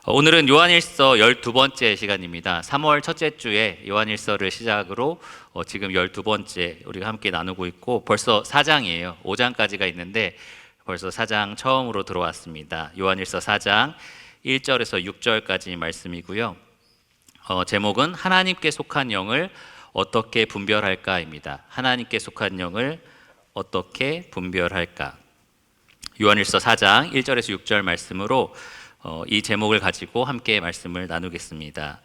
오늘은 요한일서 12번째 시간입니다. 3월 첫째 주에 요한일서를 시작으로 지금 12번째 우리가 함께 나누고 있고 벌써 4장이에요. 5장까지가 있는데 벌써 4장 처음으로 들어왔습니다. 요한일서 4장 1절에서 6절까지 말씀이고요. 제목은 하나님께 속한 영을 어떻게 분별할까입니다. 하나님께 속한 영을 어떻게 분별할까? 요한일서 4장 1절에서 6절 말씀으로 이 제목을 가지고 함께 말씀을 나누겠습니다.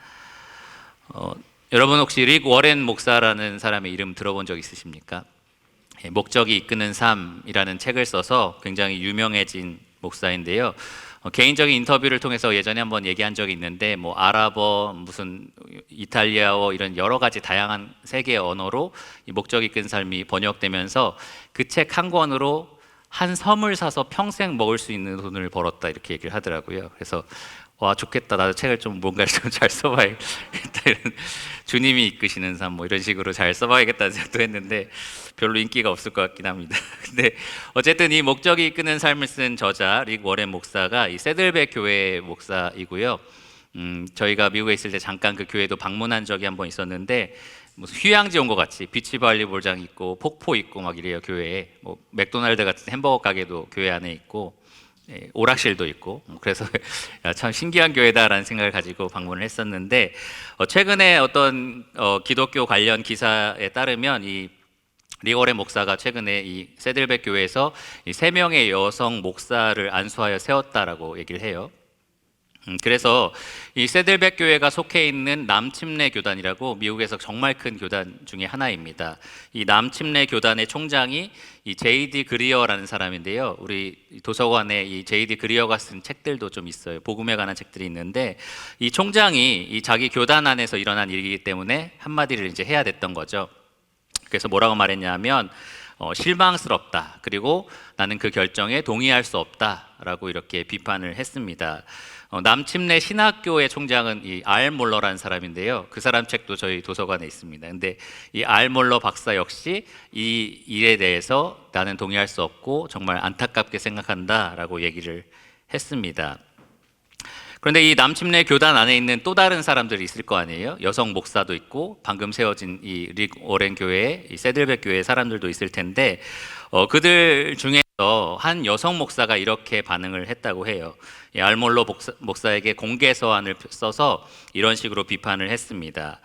여러분 혹시 릭 워렌 목사라는 사람의 이름 들어본 적 있으십니까? 목적이 이끄는 삶이라는 책을 써서 굉장히 유명해진 목사인데요. 개인적인 인터뷰를 통해서 예전에 한번 얘기한 적이 있는데 아랍어, 무슨 이탈리아어 이런 여러 가지 다양한 세계 언어로 이 목적이 이끈 삶이 번역되면서 그 책 한 권으로 한 섬을 사서 평생 먹을 수 있는 돈을 벌었다 이렇게 얘기를 하더라고요. 그래서 와 좋겠다, 나도 책을 좀 뭔가 좀 잘 써봐야겠다, 이런 주님이 이끄시는 삶 이런 식으로 잘 써봐야겠다는 생각도 했는데 별로 인기가 없을 것 같긴 합니다. 근데 어쨌든 이 목적이 이끄는 삶을 쓴 저자 릭 워렌 목사가 이 세들백 교회 목사이고요. 저희가 미국에 있을 때 잠깐 그 교회도 방문한 적이 한번 있었는데 무슨 휴양지 온 것 같이 비치발리볼장 있고 폭포 있고 막 이래요. 교회에 맥도날드 같은 햄버거 가게도 교회 안에 있고 오락실도 있고 그래서 참 신기한 교회다라는 생각을 가지고 방문을 했었는데 최근에 어떤 기독교 관련 기사에 따르면 이 리거레 목사가 최근에 이 세들백 교회에서 이 3명의 여성 목사를 안수하여 세웠다라고 얘기를 해요. 그래서 이 세들백 교회가 속해 있는 남침례 교단이라고 미국에서 정말 큰 교단 중에 하나입니다. 이 남침례 교단의 총장이 이 J.D. 그리어라는 사람인데요. 우리 도서관에 이 J.D. 그리어가 쓴 책들도 좀 있어요. 복음에 관한 책들이 있는데 이 총장이 이 자기 교단 안에서 일어난 일이기 때문에 한마디를 이제 해야 됐던 거죠. 그래서 뭐라고 말했냐면 실망스럽다. 그리고 나는 그 결정에 동의할 수 없다라고 이렇게 비판을 했습니다. 남침례 신학교의 총장은 이 알 몰러라는 사람인데요. 그 사람 책도 저희 도서관에 있습니다. 근데 이 알 몰러 박사 역시 이 일에 대해서 나는 동의할 수 없고 정말 안타깝게 생각한다라고 얘기를 했습니다. 그런데 이 남침례 교단 안에 있는 또 다른 사람들이 있을 거 아니에요? 여성 목사도 있고 방금 세워진 이 릭 워렌 교회, 이 세들백 교회 사람들도 있을 텐데 그들 중에서 한 여성 목사가 이렇게 반응을 했다고 해요. 이 알몰로 목사에게 공개 서한을 써서 이런 식으로 비판을 했습니다.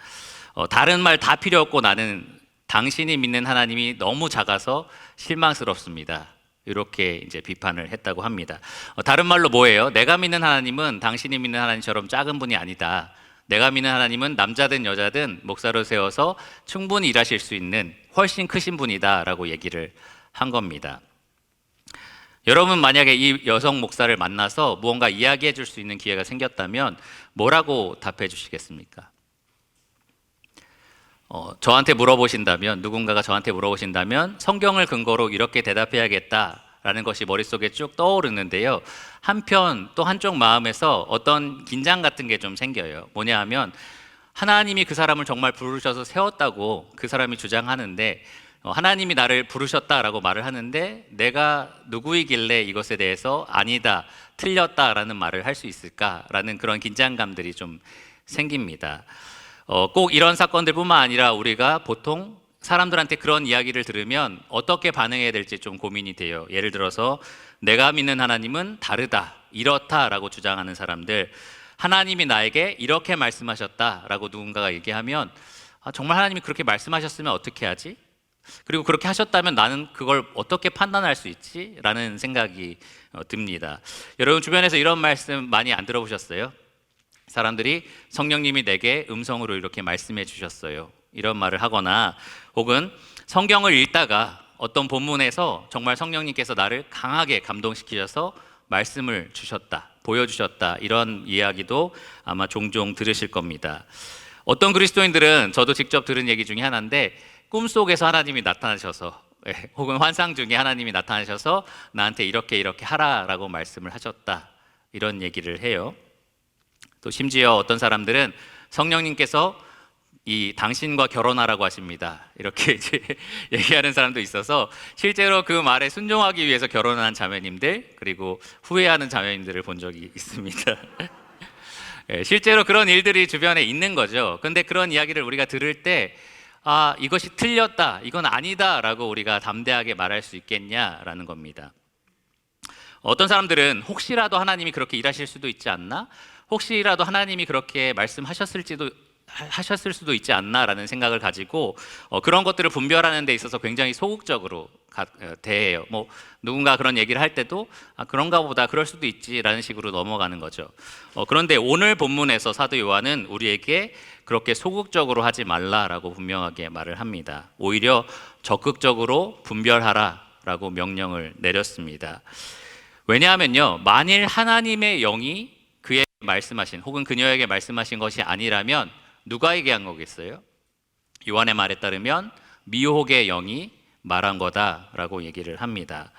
다른 말 다 필요 없고 나는 당신이 믿는 하나님이 너무 작아서 실망스럽습니다. 이렇게 이제 비판을 했다고 합니다. 다른 말로 뭐예요? 내가 믿는 하나님은 당신이 믿는 하나님처럼 작은 분이 아니다. 내가 믿는 하나님은 남자든 여자든 목사로 세워서 충분히 일하실 수 있는 훨씬 크신 분이다 라고 얘기를 한 겁니다. 여러분 만약에 이 여성 목사를 만나서 무언가 이야기해 줄 수 있는 기회가 생겼다면 뭐라고 답해 주시겠습니까? 누군가가 저한테 물어보신다면 성경을 근거로 이렇게 대답해야겠다라는 것이 머릿속에 쭉 떠오르는데요. 한편 또 한쪽 마음에서 어떤 긴장 같은 게 좀 생겨요. 뭐냐 하면 하나님이 그 사람을 정말 부르셔서 세웠다고 그 사람이 주장하는데 하나님이 나를 부르셨다라고 말을 하는데 내가 누구이길래 이것에 대해서 아니다, 틀렸다라는 말을 할 수 있을까라는 그런 긴장감들이 좀 생깁니다. 꼭 이런 사건들뿐만 아니라 우리가 보통 사람들한테 그런 이야기를 들으면 어떻게 반응해야 될지 좀 고민이 돼요. 예를 들어서 내가 믿는 하나님은 다르다, 이렇다라고 주장하는 사람들, 하나님이 나에게 이렇게 말씀하셨다라고 누군가가 얘기하면 정말 하나님이 그렇게 말씀하셨으면 어떻게 하지? 그리고 그렇게 하셨다면 나는 그걸 어떻게 판단할 수 있지? 라는 생각이 듭니다. 여러분 주변에서 이런 말씀 많이 안 들어보셨어요? 사람들이 성령님이 내게 음성으로 이렇게 말씀해 주셨어요, 이런 말을 하거나 혹은 성경을 읽다가 어떤 본문에서 정말 성령님께서 나를 강하게 감동시키셔서 말씀을 주셨다, 보여주셨다, 이런 이야기도 아마 종종 들으실 겁니다. 어떤 그리스도인들은 저도 직접 들은 얘기 중에 하나인데 꿈속에서 하나님이 나타나셔서 혹은 환상 중에 하나님이 나타나셔서 나한테 이렇게 하라라고 말씀을 하셨다, 이런 얘기를 해요. 또 심지어 어떤 사람들은 성령님께서 이 당신과 결혼하라고 하십니다, 이렇게 이제 얘기하는 사람도 있어서 실제로 그 말에 순종하기 위해서 결혼한 자매님들, 그리고 후회하는 자매님들을 본 적이 있습니다. 실제로 그런 일들이 주변에 있는 거죠. 근데 그런 이야기를 우리가 들을 때 이것이 틀렸다, 이건 아니다라고 우리가 담대하게 말할 수 있겠냐라는 겁니다. 어떤 사람들은 혹시라도 하나님이 그렇게 일하실 수도 있지 않나? 혹시라도 하나님이 그렇게 하셨을 수도 있지 않나라는 생각을 가지고 그런 것들을 분별하는 데 있어서 굉장히 소극적으로 대해요. 누군가 그런 얘기를 할 때도 그런가 보다, 그럴 수도 있지라는 식으로 넘어가는 거죠. 그런데 오늘 본문에서 사도 요한은 우리에게 그렇게 소극적으로 하지 말라라고 분명하게 말을 합니다. 오히려 적극적으로 분별하라라고 명령을 내렸습니다. 왜냐하면요, 만일 하나님의 영이 그에게 말씀하신 혹은 그녀에게 말씀하신 것이 아니라면 누가 얘기한 거겠어요? 요한의 말에 따르면 미혹의 영이 말한 거다라고 얘기를 합니다.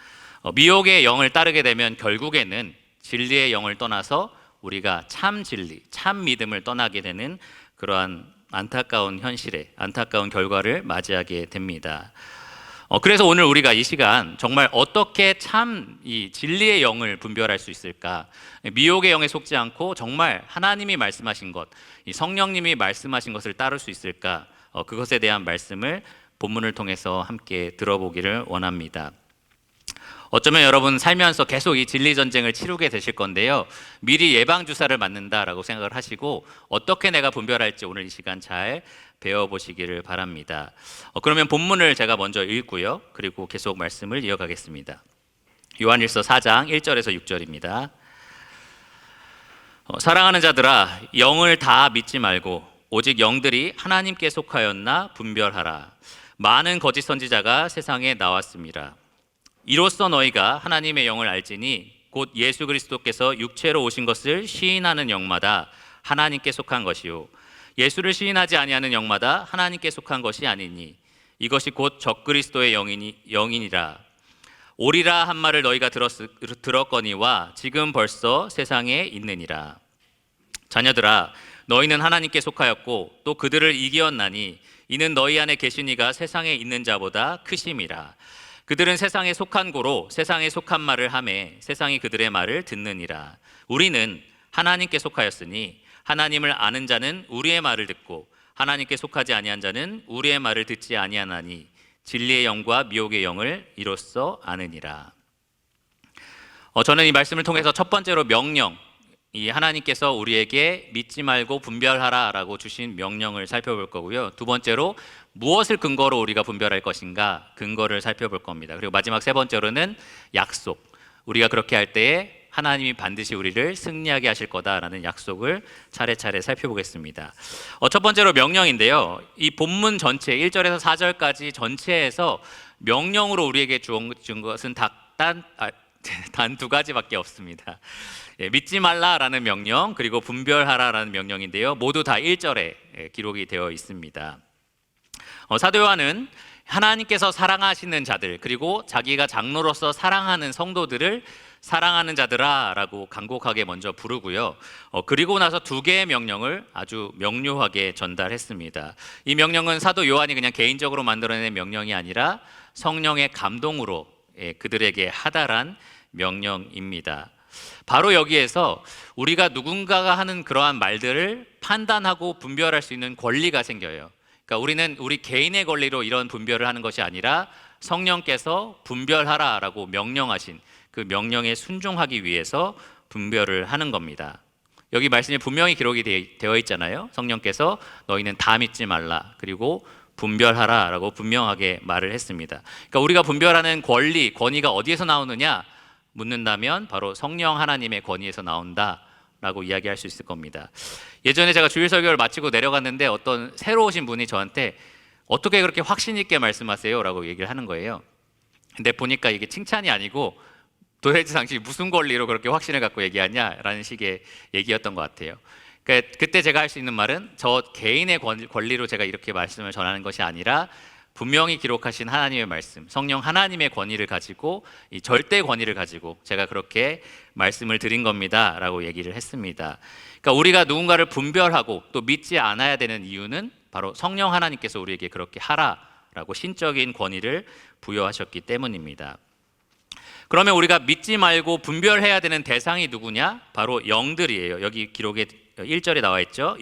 미혹의 영을 따르게 되면 결국에는 진리의 영을 떠나서 우리가 참 진리, 참 믿음을 떠나게 되는 그러한 안타까운 현실에, 안타까운 결과를 맞이하게 됩니다. 그래서 오늘 우리가 이 시간 정말 어떻게 참 이 진리의 영을 분별할 수 있을까? 미혹의 영에 속지 않고 정말 하나님이 말씀하신 것, 이 성령님이 말씀하신 것을 따를 수 있을까? 그것에 대한 말씀을 본문을 통해서 함께 들어보기를 원합니다. 어쩌면 여러분 살면서 계속 이 진리 전쟁을 치르게 되실 건데요, 미리 예방 주사를 맞는다라고 생각을 하시고 어떻게 내가 분별할지 오늘 이 시간 잘 배워보시기를 바랍니다. 그러면 본문을 제가 먼저 읽고요, 그리고 계속 말씀을 이어가겠습니다. 요한일서 4장 1절에서 6절입니다. 사랑하는 자들아, 영을 다 믿지 말고 오직 영들이 하나님께 속하였나 분별하라. 많은 거짓 선지자가 세상에 나왔습니다. 이로써 너희가 하나님의 영을 알지니 곧 예수 그리스도께서 육체로 오신 것을 시인하는 영마다 하나님께 속한 것이요 예수를 시인하지 아니하는 영마다 하나님께 속한 것이 아니니 이것이 곧 적그리스도의 영이니라. 오리라 한 말을 너희가 들었거니와 지금 벌써 세상에 있느니라. 자녀들아, 너희는 하나님께 속하였고 또 그들을 이기었나니 이는 너희 안에 계신 이가 세상에 있는 자보다 크심이라. 그들은 세상에 속한 고로 세상에 속한 말을 하매 세상이 그들의 말을 듣느니라. 우리는 하나님께 속하였으니 하나님을 아는 자는 우리의 말을 듣고 하나님께 속하지 아니한 자는 우리의 말을 듣지 아니하나니 진리의 영과 미혹의 영을 이로써 아느니라. 저는 이 말씀을 통해서 첫 번째로 명령, 이 하나님께서 우리에게 믿지 말고 분별하라라고 주신 명령을 살펴볼 거고요. 두 번째로 무엇을 근거로 우리가 분별할 것인가, 근거를 살펴볼 겁니다. 그리고 마지막 세 번째로는 약속, 우리가 그렇게 할 때에 하나님이 반드시 우리를 승리하게 하실 거다라는 약속을 차례차례 살펴보겠습니다. 첫 번째로 명령인데요, 이 본문 전체 1절에서 4절까지 전체에서 명령으로 우리에게 준 것은 단 두 가지밖에 없습니다. 믿지 말라라는 명령, 그리고 분별하라라는 명령인데요, 모두 다 1절에 기록이 되어 있습니다. 사도 요한은 하나님께서 사랑하시는 자들, 그리고 자기가 장로로서 사랑하는 성도들을 사랑하는 자들아 라고 간곡하게 먼저 부르고요, 그리고 나서 두 개의 명령을 아주 명료하게 전달했습니다. 이 명령은 사도 요한이 그냥 개인적으로 만들어낸 명령이 아니라 성령의 감동으로 그들에게 하달한 명령입니다. 바로 여기에서 우리가 누군가가 하는 그러한 말들을 판단하고 분별할 수 있는 권리가 생겨요. 그러니까 우리는 우리 개인의 권리로 이런 분별을 하는 것이 아니라 성령께서 분별하라라고 명령하신 그 명령에 순종하기 위해서 분별을 하는 겁니다. 여기 말씀이 분명히 기록이 되어 있잖아요. 성령께서 너희는 다 믿지 말라, 그리고 분별하라라고 분명하게 말을 했습니다. 그러니까 우리가 분별하는 권위가 어디에서 나오느냐 묻는다면 바로 성령 하나님의 권위에서 나온다라고 이야기할 수 있을 겁니다. 예전에 제가 주일 설교를 마치고 내려갔는데 어떤 새로 오신 분이 저한테 어떻게 그렇게 확신 있게 말씀하세요? 라고 얘기를 하는 거예요. 근데 보니까 이게 칭찬이 아니고 도대체 당신이 무슨 권리로 그렇게 확신을 갖고 얘기하냐? 라는 식의 얘기였던 것 같아요. 그러니까 그때 제가 할 수 있는 말은 저 개인의 권리로 제가 이렇게 말씀을 전하는 것이 아니라 분명히 기록하신 하나님의 말씀, 성령 하나님의 권위를 가지고, 이 절대 권위를 가지고 제가 그렇게 말씀을 드린 겁니다 라고 얘기를 했습니다. 그러니까 우리가 누군가를 분별하고 또 믿지 않아야 되는 이유는 바로 성령 하나님께서 우리에게 그렇게 하라라고 신적인 권위를 부여하셨기 때문입니다. 그러면 우리가 믿지 말고 분별해야 되는 대상이 누구냐? 바로 영들이에요. 여기 기록에 1절에 나와 있죠.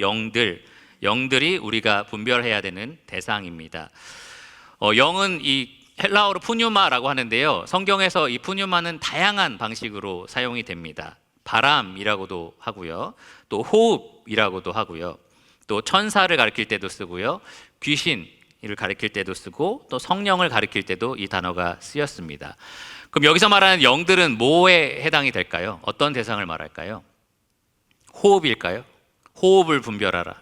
영들이 우리가 분별해야 되는 대상입니다. 영은 이 헬라어로 푸뉴마라고 하는데요. 성경에서 이 푸뉴마는 다양한 방식으로 사용이 됩니다. 바람이라고도 하고요. 또 호흡이라고도 하고요. 또 천사를 가리킬 때도 쓰고요. 귀신을 가리킬 때도 쓰고 또 성령을 가리킬 때도 이 단어가 쓰였습니다. 그럼 여기서 말하는 영들은 뭐에 해당이 될까요? 어떤 대상을 말할까요? 호흡일까요? 호흡을 분별하라.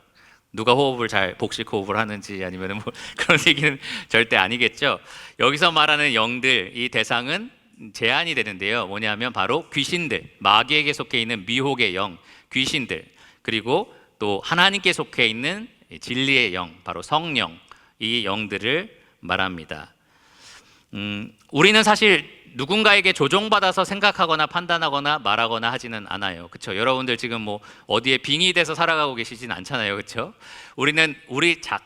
누가 호흡을 잘 복식 호흡을 하는지 아니면 뭐 그런 얘기는 절대 아니겠죠. 여기서 말하는 영들, 이 대상은 제한이 되는데요. 뭐냐면 바로 귀신들, 마귀에게 속해 있는 미혹의 영, 귀신들, 그리고 또 하나님께 속해 있는 진리의 영, 바로 성령, 이 영들을 말합니다. 우리는 사실 누군가에게 조종받아서 생각하거나 판단하거나 말하거나 하지는 않아요. 그렇죠? 여러분들 지금 뭐 어디에 빙의돼서 살아가고 계시진 않잖아요. 그렇죠? 우리는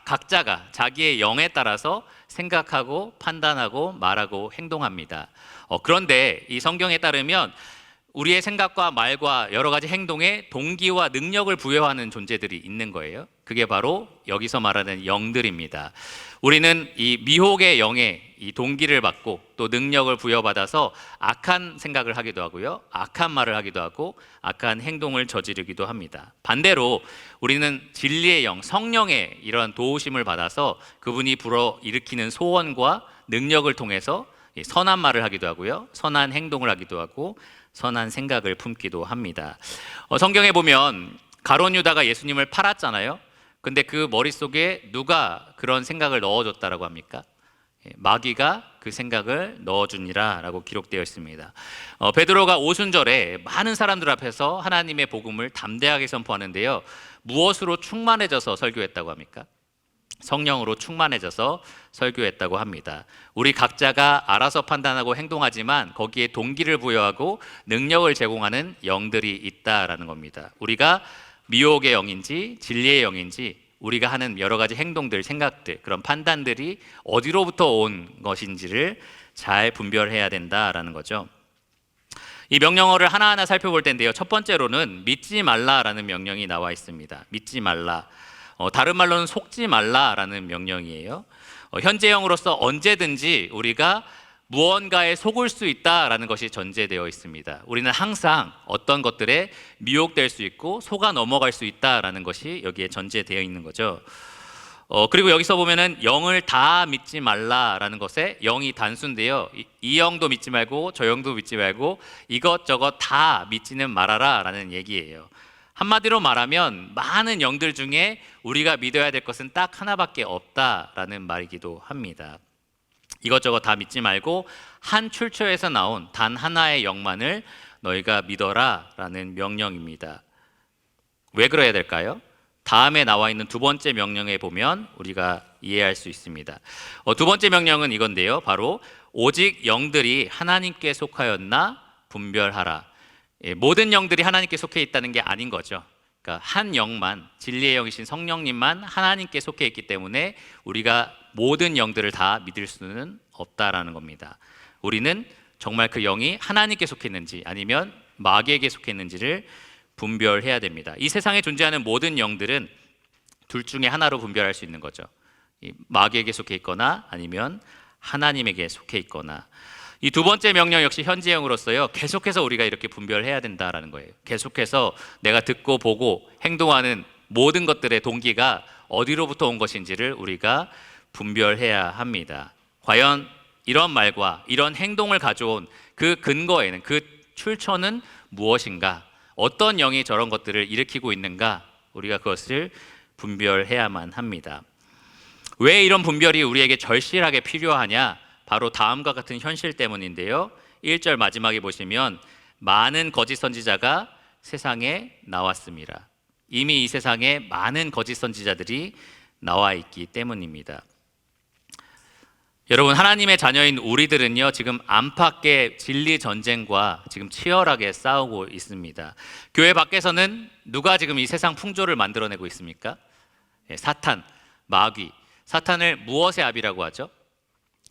각자가 자기의 영에 따라서 생각하고 판단하고 말하고 행동합니다. 그런데 이 성경에 따르면 우리의 생각과 말과 여러 가지 행동에 동기와 능력을 부여하는 존재들이 있는 거예요. 그게 바로 여기서 말하는 영들입니다. 우리는 이 미혹의 영에 이 동기를 받고 또 능력을 부여받아서 악한 생각을 하기도 하고요, 악한 말을 하기도 하고 악한 행동을 저지르기도 합니다. 반대로 우리는 진리의 영, 성령의 이러한 도우심을 받아서 그분이 불어일으키는 소원과 능력을 통해서 선한 말을 하기도 하고요, 선한 행동을 하기도 하고 선한 생각을 품기도 합니다. 성경에 보면 가룟 유다가 예수님을 팔았잖아요. 근데 그 머릿속에 누가 그런 생각을 넣어줬다라고 합니까? 마귀가 그 생각을 넣어주니라 라고 기록되어 있습니다. 베드로가 오순절에 많은 사람들 앞에서 하나님의 복음을 담대하게 선포하는데요, 무엇으로 충만해져서 설교했다고 합니까? 성령으로 충만해져서 설교했다고 합니다. 우리 각자가 알아서 판단하고 행동하지만 거기에 동기를 부여하고 능력을 제공하는 영들이 있다라는 겁니다. 우리가 미혹의 영인지 진리의 영인지, 우리가 하는 여러 가지 행동들, 생각들, 그런 판단들이 어디로부터 온 것인지를 잘 분별해야 된다라는 거죠. 이 명령어를 하나하나 살펴볼 텐데요, 첫 번째로는 믿지 말라라는 명령이 나와 있습니다. 믿지 말라. 다른 말로는 속지 말라라는 명령이에요. 현재형으로서 언제든지 우리가 무언가에 속을 수 있다라는 것이 전제되어 있습니다. 우리는 항상 어떤 것들에 미혹될 수 있고 속아 넘어갈 수 있다라는 것이 여기에 전제되어 있는 거죠. 그리고 여기서 보면은 영을 다 믿지 말라라는 것에 영이 단수인데요, 이 영도 믿지 말고 저 영도 믿지 말고 이것저것 다 믿지는 말아라라는 얘기예요. 한마디로 말하면 많은 영들 중에 우리가 믿어야 될 것은 딱 하나밖에 없다라는 말이기도 합니다. 이것저것 다 믿지 말고 한 출처에서 나온 단 하나의 영만을 너희가 믿어라 라는 명령입니다. 왜 그래야 될까요? 다음에 나와 있는 두 번째 명령에 보면 우리가 이해할 수 있습니다. 두 번째 명령은 이건데요, 바로 오직 영들이 하나님께 속하였나 분별하라. 모든 영들이 하나님께 속해 있다는 게 아닌 거죠. 그러니까 한 영만, 진리의 영이신 성령님만 하나님께 속해 있기 때문에 우리가 모든 영들을 다 믿을 수는 없다라는 겁니다. 우리는 정말 그 영이 하나님께 속해 있는지 아니면 마귀에게 속해 있는지를 분별해야 됩니다. 이 세상에 존재하는 모든 영들은 둘 중에 하나로 분별할 수 있는 거죠. 마귀에게 속해 있거나 아니면 하나님에게 속해 있거나. 이 두 번째 명령 역시 현재형으로서요, 계속해서 우리가 이렇게 분별해야 된다라는 거예요. 계속해서 내가 듣고 보고 행동하는 모든 것들의 동기가 어디로부터 온 것인지를 우리가 분별해야 합니다. 과연 이런 말과 이런 행동을 가져온 그 근거에는, 그 출처는 무엇인가? 어떤 영이 저런 것들을 일으키고 있는가? 우리가 그것을 분별해야만 합니다. 왜 이런 분별이 우리에게 절실하게 필요하냐? 바로 다음과 같은 현실 때문인데요, 1절 마지막에 보시면 많은 거짓 선지자가 세상에 나왔습니다. 이미 이 세상에 많은 거짓 선지자들이 나와 있기 때문입니다. 여러분, 하나님의 자녀인 우리들은요, 지금 안팎의 진리 전쟁과 지금 치열하게 싸우고 있습니다. 교회 밖에서는 누가 지금 이 세상 풍조를 만들어내고 있습니까? 사탄, 마귀. 사탄을 무엇의 압이라고 하죠?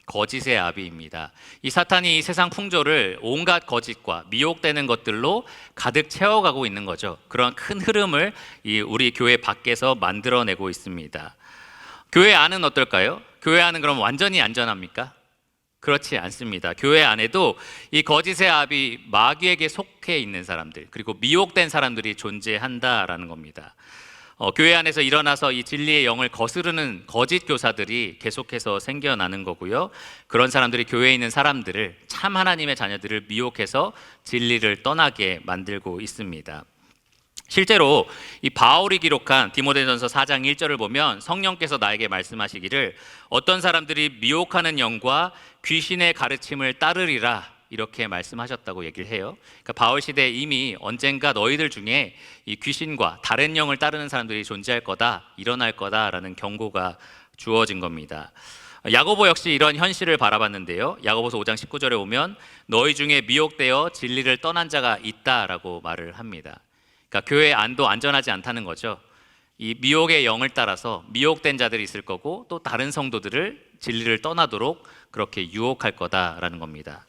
거짓의 아비입니다. 이 사탄이 이 세상 풍조를 온갖 거짓과 미혹되는 것들로 가득 채워가고 있는 거죠. 그런 큰 흐름을 우리 교회 밖에서 만들어내고 있습니다. 교회 안은 어떨까요? 교회 안은 그럼 완전히 안전합니까? 그렇지 않습니다. 교회 안에도 이 거짓의 아비 마귀에게 속해 있는 사람들, 그리고 미혹된 사람들이 존재한다라는 겁니다. 교회 안에서 일어나서 이 진리의 영을 거스르는 거짓 교사들이 계속해서 생겨나는 거고요. 그런 사람들이 교회에 있는 사람들을, 참 하나님의 자녀들을 미혹해서 진리를 떠나게 만들고 있습니다. 실제로 이 바울이 기록한 디모데전서 4장 1절을 보면 성령께서 나에게 말씀하시기를 어떤 사람들이 미혹하는 영과 귀신의 가르침을 따르리라, 이렇게 말씀하셨다고 얘기를 해요. 그러니까 바울 시대에 이미 언젠가 너희들 중에 이 귀신과 다른 영을 따르는 사람들이 존재할 거다, 일어날 거다라는 경고가 주어진 겁니다. 야고보 역시 이런 현실을 바라봤는데요. 야고보서 5장 19절에 보면 너희 중에 미혹되어 진리를 떠난 자가 있다라고 말을 합니다. 그러니까 교회 안도 안전하지 않다는 거죠. 이 미혹의 영을 따라서 미혹된 자들이 있을 거고, 또 다른 성도들을 진리를 떠나도록 그렇게 유혹할 거다라는 겁니다.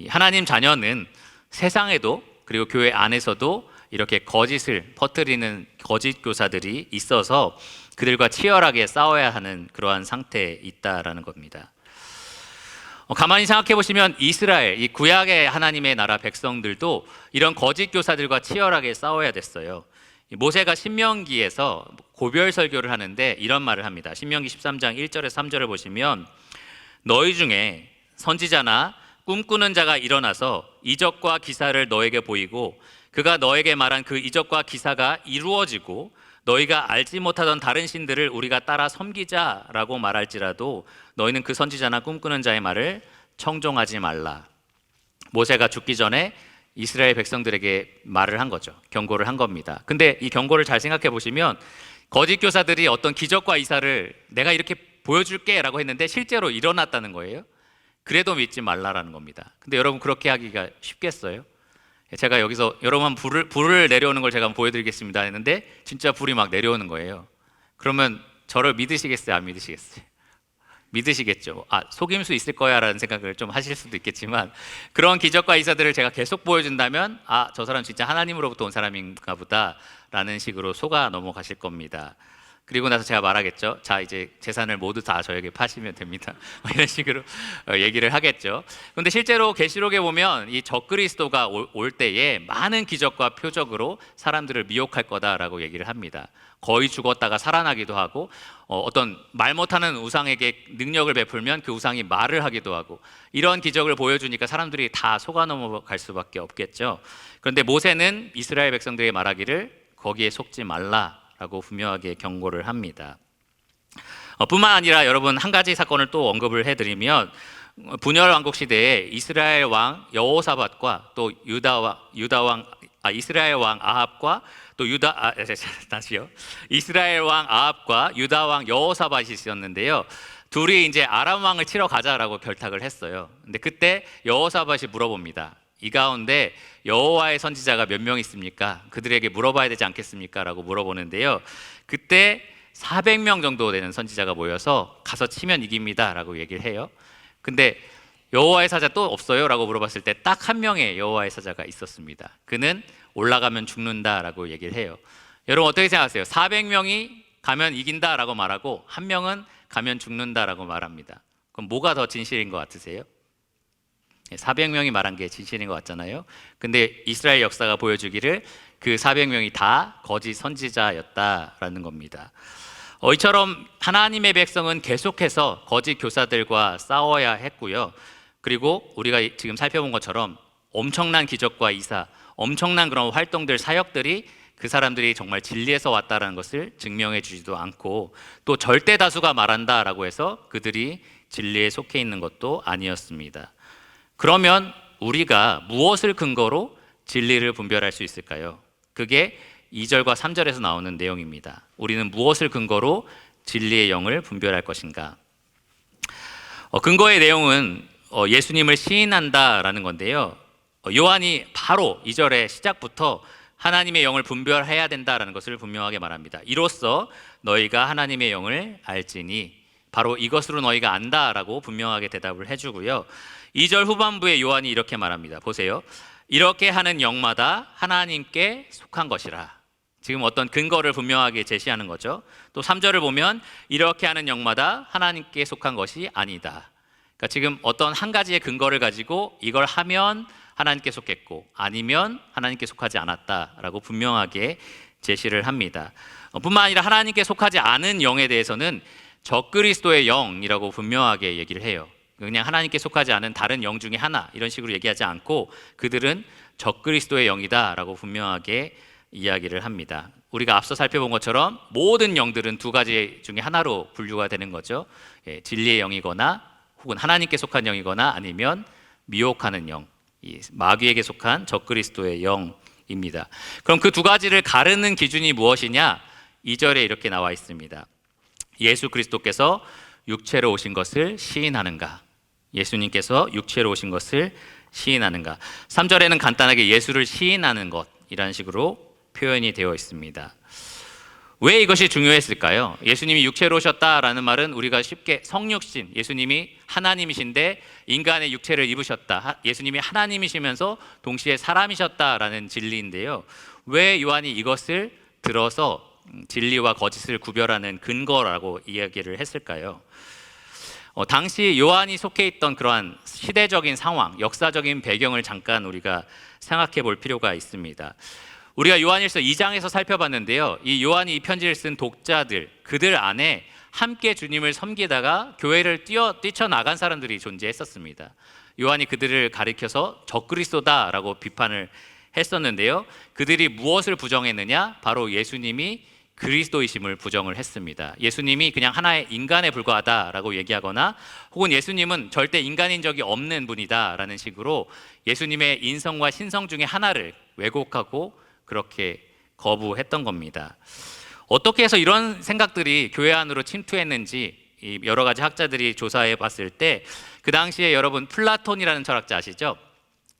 하나님 자녀는 세상에도, 그리고 교회 안에서도 이렇게 거짓을 퍼뜨리는 거짓 교사들이 있어서 그들과 치열하게 싸워야 하는 그러한 상태에 있다라는 겁니다. 가만히 생각해 보시면 이스라엘, 이 구약의 하나님의 나라 백성들도 이런 거짓 교사들과 치열하게 싸워야 됐어요. 모세가 신명기에서 고별 설교를 하는데 이런 말을 합니다. 신명기 13장 1절에서 3절을 보시면 너희 중에 선지자나 꿈꾸는 자가 일어나서 이적과 기사를 너에게 보이고 그가 너에게 말한 그 이적과 기사가 이루어지고 너희가 알지 못하던 다른 신들을 우리가 따라 섬기자라고 말할지라도 너희는 그 선지자나 꿈꾸는 자의 말을 청종하지 말라. 모세가 죽기 전에 이스라엘 백성들에게 말을 한 거죠. 경고를 한 겁니다. 근데 이 경고를 잘 생각해 보시면 거짓 교사들이 어떤 기적과 이사를 내가 이렇게 보여줄게 라고 했는데 실제로 일어났다는 거예요. 그래도 믿지 말라라는 겁니다. 근데 여러분, 그렇게 하기가 쉽겠어요? 제가 여기서 여러분 불을 내려오는 걸 제가 보여드리겠습니다 했는데 진짜 불이 막 내려오는 거예요. 그러면 저를 믿으시겠어요? 안 믿으시겠어요? 믿으시겠죠. 속임수 있을 거야 라는 생각을 좀 하실 수도 있겠지만, 그런 기적과 이사들을 제가 계속 보여준다면 저 사람 진짜 하나님으로부터 온 사람인가 보다 라는 식으로 속아 넘어가실 겁니다. 그리고 나서 제가 말하겠죠. 자, 이제 재산을 모두 다 저에게 파시면 됩니다. 이런 식으로 얘기를 하겠죠. 그런데 실제로 계시록에 보면 이 적그리스도가 올 때에 많은 기적과 표적으로 사람들을 미혹할 거다라고 얘기를 합니다. 거의 죽었다가 살아나기도 하고, 어떤 말 못하는 우상에게 능력을 베풀면 그 우상이 말을 하기도 하고, 이런 기적을 보여주니까 사람들이 다 속아 넘어갈 수밖에 없겠죠. 그런데 모세는 이스라엘 백성들에게 말하기를 거기에 속지 말라 라고 분명하게 경고를 합니다. 뿐만 아니라 여러분, 한 가지 사건을 또 언급을 해드리면, 분열 왕국 시대에 이스라엘 왕 여호사밧과 또 이스라엘 왕 아합과 또 이스라엘 왕 아합과 유다 왕 여호사밧이 있었는데요. 둘이 이제 아람 왕을 치러 가자라고 결탁을 했어요. 근데 그때 여호사밧이 물어봅니다. 이 가운데 여호와의 선지자가 몇 명 있습니까? 그들에게 물어봐야 되지 않겠습니까? 라고 물어보는데요. 그때 400명 정도 되는 선지자가 모여서 가서 치면 이깁니다 라고 얘기를 해요. 근데 여호와의 사자 또 없어요? 라고 물어봤을 때 딱 한 명의 여호와의 사자가 있었습니다. 그는 올라가면 죽는다 라고 얘기를 해요. 여러분, 어떻게 생각하세요? 400명이 가면 이긴다 라고 말하고 한 명은 가면 죽는다 라고 말합니다. 그럼 뭐가 더 진실인 것 같으세요? 400명이 말한 게 진실인 것 같잖아요. 근데 이스라엘 역사가 보여주기를 그 400명이 다 거짓 선지자였다라는 겁니다. 이처럼 하나님의 백성은 계속해서 거짓 교사들과 싸워야 했고요. 그리고 우리가 지금 살펴본 것처럼 엄청난 기적과 이사, 엄청난 그런 활동들, 사역들이 그 사람들이 정말 진리에서 왔다라는 것을 증명해 주지도 않고, 또 절대 다수가 말한다라고 해서 그들이 진리에 속해 있는 것도 아니었습니다. 그러면 우리가 무엇을 근거로 진리를 분별할 수 있을까요? 그게 2절과 3절에서 나오는 내용입니다. 우리는 무엇을 근거로 진리의 영을 분별할 것인가? 근거의 내용은 예수님을 시인한다라는 건데요. 요한이 바로 2절의 시작부터 하나님의 영을 분별해야 된다라는 것을 분명하게 말합니다. 이로써 너희가 하나님의 영을 알지니, 바로 이것으로 너희가 안다라고 분명하게 대답을 해주고요. 2절 후반부에 요한이 이렇게 말합니다. 보세요. 이렇게 하는 영마다 하나님께 속한 것이라. 지금 어떤 근거를 분명하게 제시하는 거죠. 또 3절을 보면 이렇게 하는 영마다 하나님께 속한 것이 아니다. 그러니까 지금 어떤 한 가지의 근거를 가지고 이걸 하면 하나님께 속했고 아니면 하나님께 속하지 않았다라고 분명하게 제시를 합니다. 뿐만 아니라 하나님께 속하지 않은 영에 대해서는 적그리스도의 영이라고 분명하게 얘기를 해요. 그냥 하나님께 속하지 않은 다른 영 중에 하나 이런 식으로 얘기하지 않고 그들은 적그리스도의 영이다라고 분명하게 이야기를 합니다. 우리가 앞서 살펴본 것처럼 모든 영들은 두 가지 중에 하나로 분류가 되는 거죠. 진리의 영이거나 혹은 하나님께 속한 영이거나 아니면 미혹하는 영, 마귀에게 속한 적그리스도의 영입니다. 그럼 그 두 가지를 가르는 기준이 무엇이냐? 2절에 이렇게 나와 있습니다. 예수 그리스도께서 육체로 오신 것을 시인하는가? 예수님께서 육체로 오신 것을 시인하는가? 3절에는 간단하게 예수를 시인하는 것이라는 식으로 표현이 되어 있습니다. 왜 이것이 중요했을까요? 예수님이 육체로 오셨다라는 말은 우리가 쉽게 성육신, 예수님이 하나님이신데 인간의 육체를 입으셨다. 예수님이 하나님이시면서 동시에 사람이셨다라는 진리인데요. 왜 요한이 이것을 들어서 진리와 거짓을 구별하는 근거라고 이야기를 했을까요? 당시 요한이 속해 있던 그러한 시대적인 상황, 역사적인 배경을 잠깐 우리가 생각해 볼 필요가 있습니다. 우리가 요한일서 2장에서 살펴봤는데요. 이 요한이 이 편지를 쓴 독자들, 그들 안에 함께 주님을 섬기다가 교회를 뛰쳐나간 사람들이 존재했었습니다. 요한이 그들을 가리켜서 적그리스도다라고 비판을 했었는데요. 그들이 무엇을 부정했느냐? 바로 예수님이 그리스도이심을 부정을 했습니다. 예수님이 그냥 하나의 인간에 불과하다라고 얘기하거나 혹은 예수님은 절대 인간인 적이 없는 분이다라는 식으로 예수님의 인성과 신성 중에 하나를 왜곡하고 그렇게 거부했던 겁니다. 어떻게 해서 이런 생각들이 교회 안으로 침투했는지 여러 가지 학자들이 조사해 봤을 때 그 당시에 여러분 플라톤이라는 철학자 아시죠?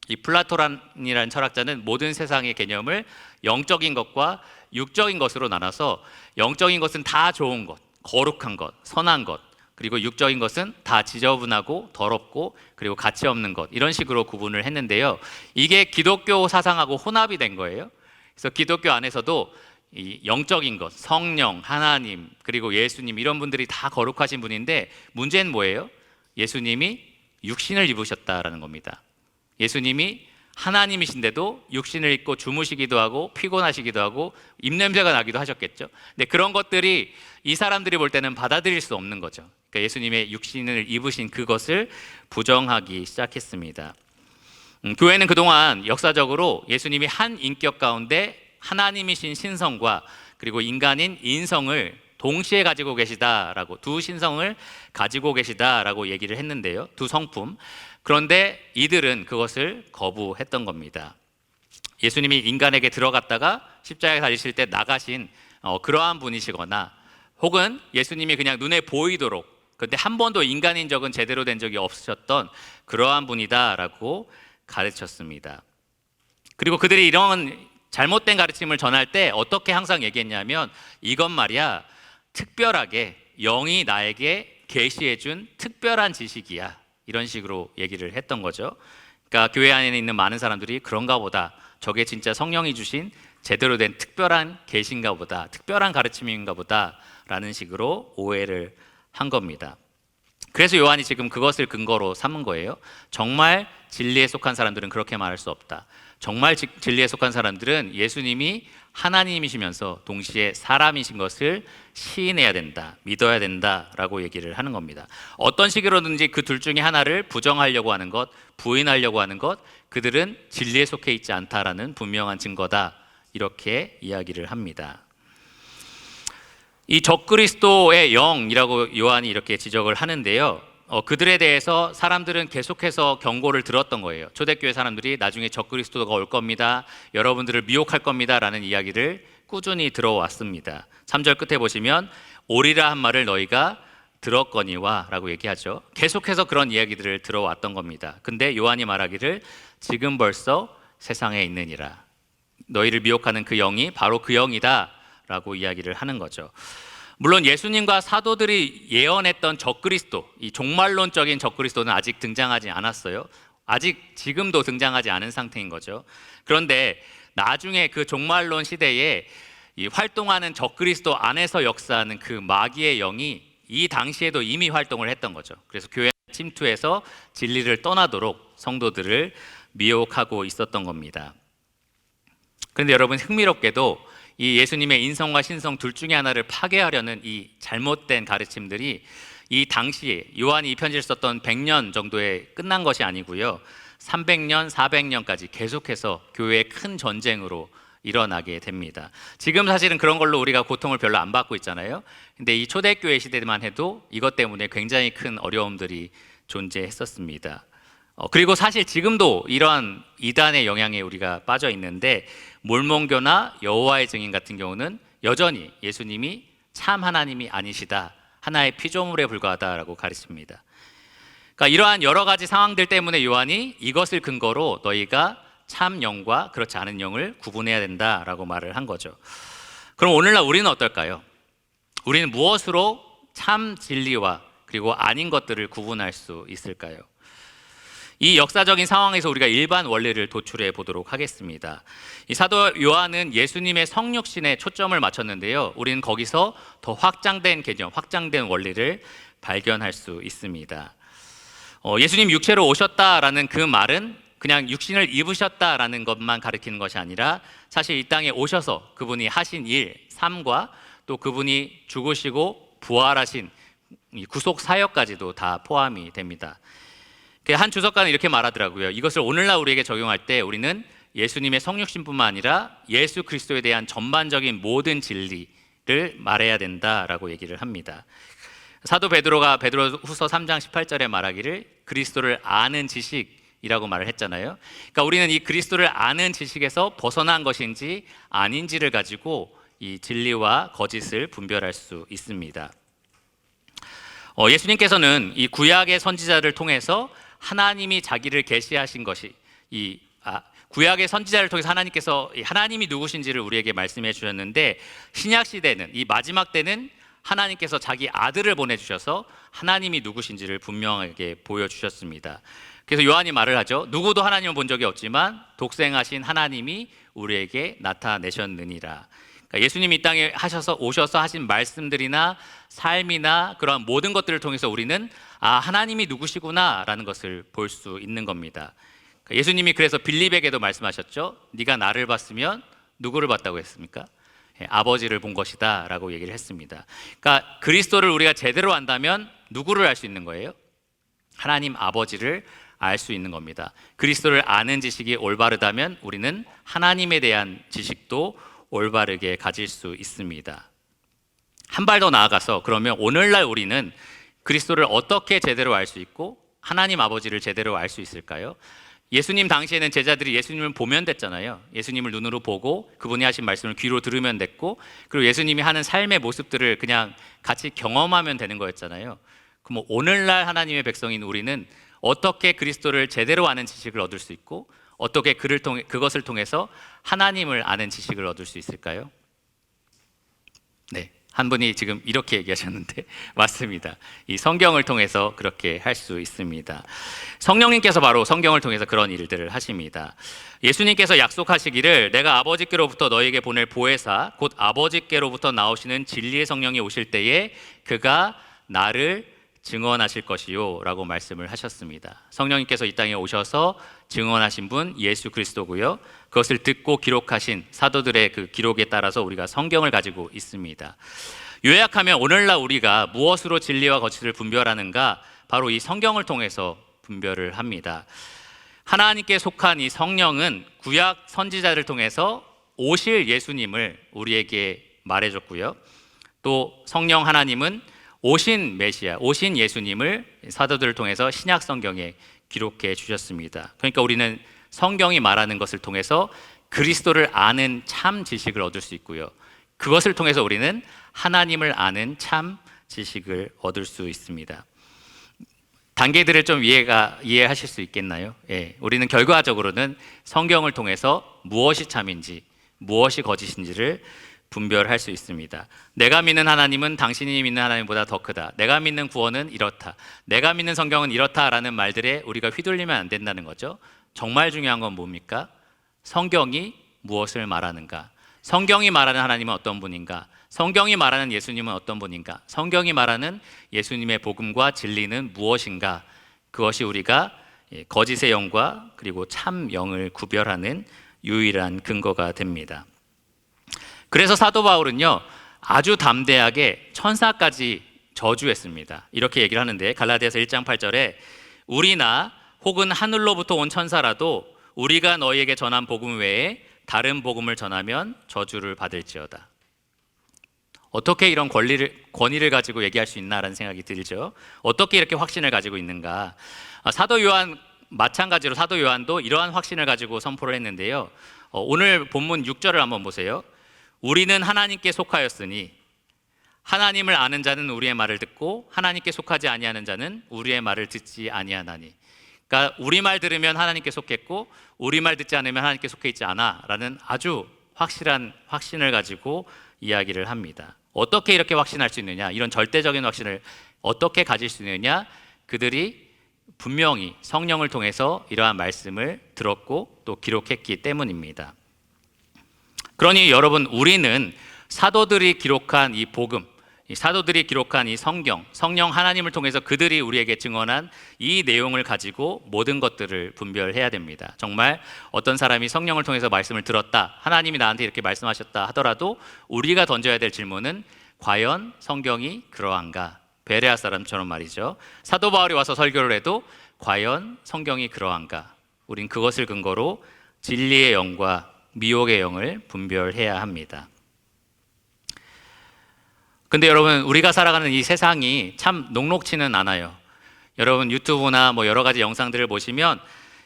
이 플라톤이라는 철학자는 모든 세상의 개념을 영적인 것과 육적인 것으로 나눠서 영적인 것은 다 좋은 것, 거룩한 것, 선한 것, 그리고 육적인 것은 다 지저분하고 더럽고 그리고 가치 없는 것, 이런 식으로 구분을 했는데요. 이게 기독교 사상하고 혼합이 된 거예요. 그래서 기독교 안에서도 이 영적인 것, 성령, 하나님, 그리고 예수님 이런 분들이 다 거룩하신 분인데 문제는 뭐예요? 예수님이 육신을 입으셨다라는 겁니다. 예수님이 하나님이신데도 육신을 입고 주무시기도 하고 피곤하시기도 하고 입냄새가 나기도 하셨겠죠. 근데 그런 것들이 이 사람들이 볼 때는 받아들일 수 없는 거죠. 그러니까 예수님의 육신을 입으신 그것을 부정하기 시작했습니다. 교회는 그동안 역사적으로 예수님이 한 인격 가운데 하나님이신 신성과 그리고 인간인 인성을 동시에 가지고 계시다라고, 두 신성을 가지고 계시다라고 얘기를 했는데요. 두 성품. 그런데 이들은 그것을 거부했던 겁니다. 예수님이 인간에게 들어갔다가 십자가에 달리실 때 나가신 그러한 분이시거나 혹은 예수님이 그냥 눈에 보이도록 근데 한 번도 인간인 적은 제대로 된 적이 없으셨던 그러한 분이다라고 가르쳤습니다. 그리고 그들이 이런 잘못된 가르침을 전할 때 어떻게 항상 얘기했냐면 이것 말이야 특별하게 영이 나에게 계시해 준 특별한 지식이야, 이런 식으로 얘기를 했던 거죠. 그러니까 교회 안에 있는 많은 사람들이 그런가 보다, 저게 진짜 성령이 주신 제대로 된 특별한 계신가 보다, 특별한 가르침인가 보다 라는 식으로 오해를 한 겁니다. 그래서 요한이 지금 그것을 근거로 삼은 거예요. 정말 진리에 속한 사람들은 그렇게 말할 수 없다. 정말 진리에 속한 사람들은 예수님이 하나님이시면서 동시에 사람이신 것을 시인해야 된다, 믿어야 된다라고 얘기를 하는 겁니다. 어떤 식으로든지 그 둘 중에 하나를 부정하려고 하는 것, 부인하려고 하는 것, 그들은 진리에 속해 있지 않다라는 분명한 증거다, 이렇게 이야기를 합니다. 이 적그리스도의 영이라고 요한이 이렇게 지적을 하는데요. 그들에 대해서 사람들은 계속해서 경고를 들었던 거예요. 초대교회 사람들이 나중에 적그리스도가 올 겁니다, 여러분들을 미혹할 겁니다 라는 이야기를 꾸준히 들어왔습니다. 3절 끝에 보시면 오리라 한 말을 너희가 들었거니와 라고 얘기하죠. 계속해서 그런 이야기들을 들어왔던 겁니다. 근데 요한이 말하기를 지금 벌써 세상에 있느니라, 너희를 미혹하는 그 영이 바로 그 영이다 라고 이야기를 하는 거죠. 물론 예수님과 사도들이 예언했던 적그리스도, 이 종말론적인 적그리스도는 아직 등장하지 않았어요. 아직 지금도 등장하지 않은 상태인 거죠. 그런데 나중에 그 종말론 시대에 이 활동하는 적그리스도 안에서 역사하는 그 마귀의 영이 이 당시에도 이미 활동을 했던 거죠. 그래서 교회 침투해서 진리를 떠나도록 성도들을 미혹하고 있었던 겁니다. 그런데 여러분, 흥미롭게도 이 예수님의 인성과 신성 둘 중에 하나를 파괴하려는 이 잘못된 가르침들이 이 당시에 요한이 이 편지를 썼던 100년 정도에 끝난 것이 아니고요, 300년, 400년까지 계속해서 교회의 큰 전쟁으로 일어나게 됩니다. 지금 사실은 그런 걸로 우리가 고통을 별로 안 받고 있잖아요. 근데 이 초대교회 시대만 해도 이것 때문에 굉장히 큰 어려움들이 존재했었습니다. 그리고 사실 지금도 이러한 이단의 영향에 우리가 빠져 있는데, 몰몬교나 여호와의 증인 같은 경우는 여전히 예수님이 참 하나님이 아니시다, 하나의 피조물에 불과하다라고 가르칩니다. 그러니까 이러한 여러 가지 상황들 때문에 요한이 이것을 근거로 너희가 참 영과 그렇지 않은 영을 구분해야 된다라고 말을 한 거죠. 그럼 오늘날 우리는 어떨까요? 우리는 무엇으로 참 진리와 그리고 아닌 것들을 구분할 수 있을까요? 이 역사적인 상황에서 우리가 일반 원리를 도출해 보도록 하겠습니다. 이 사도 요한은 예수님의 성육신에 초점을 맞췄는데요, 우리는 거기서 더 확장된 개념, 확장된 원리를 발견할 수 있습니다. 예수님 육체로 오셨다라는 그 말은 그냥 육신을 입으셨다라는 것만 가리키는 것이 아니라 사실 이 땅에 오셔서 그분이 하신 일, 삶과 또 그분이 죽으시고 부활하신 이 구속 사역까지도 다 포함이 됩니다. 한 주석가는 이렇게 말하더라고요. 이것을 오늘날 우리에게 적용할 때 우리는 예수님의 성육신뿐만 아니라 예수 그리스도에 대한 전반적인 모든 진리를 말해야 된다라고 얘기를 합니다. 사도 베드로가 베드로후서 3장 18절에 말하기를 그리스도를 아는 지식이라고 말을 했잖아요. 그러니까 우리는 이 그리스도를 아는 지식에서 벗어난 것인지 아닌지를 가지고 이 진리와 거짓을 분별할 수 있습니다. 예수님께서는 이 구약의 선지자를 통해서 하나님이 자기를 계시하신 것이 구약의 선지자를 통해서 하나님께서 하나님이 누구신지를 우리에게 말씀해 주셨는데, 신약 시대는, 이 마지막 때는 하나님께서 자기 아들을 보내주셔서 하나님이 누구신지를 분명하게 보여주셨습니다. 그래서 요한이 말을 하죠. 누구도 하나님을 본 적이 없지만 독생하신 하나님이 우리에게 나타내셨느니라. 그러니까 예수님이 이 땅에 오셔서 하신 말씀들이나 삶이나 그러한 모든 것들을 통해서 우리는 하나님이 누구시구나라는 것을 볼 수 있는 겁니다. 그러니까 예수님이 그래서 빌립에게도 말씀하셨죠. 네가 나를 봤으면 누구를 봤다고 했습니까? 아버지를 본 것이다 라고 얘기를 했습니다. 그러니까 그리스도를 우리가 제대로 안다면 누구를 알 수 있는 거예요? 하나님 아버지를 알 수 있는 겁니다. 그리스도를 아는 지식이 올바르다면 우리는 하나님에 대한 지식도 올바르게 가질 수 있습니다. 한 발 더 나아가서 그러면 오늘날 우리는 그리스도를 어떻게 제대로 알 수 있고 하나님 아버지를 제대로 알 수 있을까요? 예수님 당시에는 제자들이 예수님을 보면 됐잖아요. 예수님을 눈으로 보고 그분이 하신 말씀을 귀로 들으면 됐고, 그리고 예수님이 하는 삶의 모습들을 그냥 같이 경험하면 되는 거였잖아요. 그럼 오늘날 하나님의 백성인 우리는 어떻게 그리스도를 제대로 아는 지식을 얻을 수 있고 어떻게 그것을 통해서 하나님을 아는 지식을 얻을 수 있을까요? 네, 한 분이 지금 이렇게 얘기하셨는데 맞습니다. 이 성경을 통해서 그렇게 할 수 있습니다. 성령님께서 바로 성경을 통해서 그런 일들을 하십니다. 예수님께서 약속하시기를 내가 아버지께로부터 너에게 보낼 보혜사 곧 아버지께로부터 나오시는 진리의 성령이 오실 때에 그가 나를 증언하실 것이요 라고 말씀을 하셨습니다. 성령님께서 이 땅에 오셔서 증언하신 분 예수 그리스도고요, 그것을 듣고 기록하신 사도들의 그 기록에 따라서 우리가 성경을 가지고 있습니다. 요약하면 오늘날 우리가 무엇으로 진리와 거짓을 분별하는가? 바로 이 성경을 통해서 분별을 합니다. 하나님께 속한 이 성령은 구약 선지자를 통해서 오실 예수님을 우리에게 말해줬고요, 또 성령 하나님은 오신 메시아, 오신 예수님을 사도들을 통해서 신약 성경에 기록해 주셨습니다. 그러니까 우리는 성경이 말하는 것을 통해서 그리스도를 아는 참 지식을 얻을 수 있고요, 그것을 통해서 우리는 하나님을 아는 참 지식을 얻을 수 있습니다. 단계들을 좀 이해하실 수 있겠나요? 우리는 결과적으로는 성경을 통해서 무엇이 참인지 무엇이 거짓인지를 분별할 수 있습니다. 내가 믿는 하나님은 당신이 믿는 하나님보다 더 크다. 내가 믿는 구원은 이렇다. 내가 믿는 성경은 이렇다라는 말들에 우리가 휘둘리면 안 된다는 거죠. 정말 중요한 건 뭡니까? 성경이 무엇을 말하는가? 성경이 말하는 하나님은 어떤 분인가? 성경이 말하는 예수님은 어떤 분인가? 성경이 말하는 예수님의 복음과 진리는 무엇인가? 그것이 우리가 거짓의 영과 그리고 참 영을 구별하는 유일한 근거가 됩니다. 그래서 사도 바울은요, 아주 담대하게 천사까지 저주했습니다. 이렇게 얘기를 하는데, 갈라디아서 1장 8절에 우리나 혹은 하늘로부터 온 천사라도 우리가 너희에게 전한 복음 외에 다른 복음을 전하면 저주를 받을지어다. 어떻게 이런 권위를 가지고 얘기할 수 있나라는 생각이 들죠. 어떻게 이렇게 확신을 가지고 있는가? 사도 요한 마찬가지로 사도 요한도 이러한 확신을 가지고 선포를 했는데요. 오늘 본문 6절을 한번 보세요. 우리는 하나님께 속하였으니 하나님을 아는 자는 우리의 말을 듣고 하나님께 속하지 아니하는 자는 우리의 말을 듣지 아니하나니. 그러니까 우리 말 들으면 하나님께 속했고 우리 말 듣지 않으면 하나님께 속해 있지 않아라는 아주 확실한 확신을 가지고 이야기를 합니다. 어떻게 이렇게 확신할 수 있느냐? 이런 절대적인 확신을 어떻게 가질 수 있느냐? 그들이 분명히 성령을 통해서 이러한 말씀을 들었고 또 기록했기 때문입니다. 그러니 여러분, 우리는 사도들이 기록한 이 복음, 사도들이 기록한 이 성경, 성령 하나님을 통해서 그들이 우리에게 증언한 이 내용을 가지고 모든 것들을 분별해야 됩니다. 정말 어떤 사람이 성령을 통해서 말씀을 들었다, 하나님이 나한테 이렇게 말씀하셨다 하더라도 우리가 던져야 될 질문은 과연 성경이 그러한가? 베레아 사람처럼 말이죠. 사도 바울이 와서 설교를 해도 과연 성경이 그러한가? 우린 그것을 근거로 진리의 영과 미혹의 영을 분별해야 합니다. 근데 여러분, 우리가 살아가는 이 세상이 참 녹록지는 않아요. 여러분, 유튜브나 뭐 여러 가지 영상들을 보시면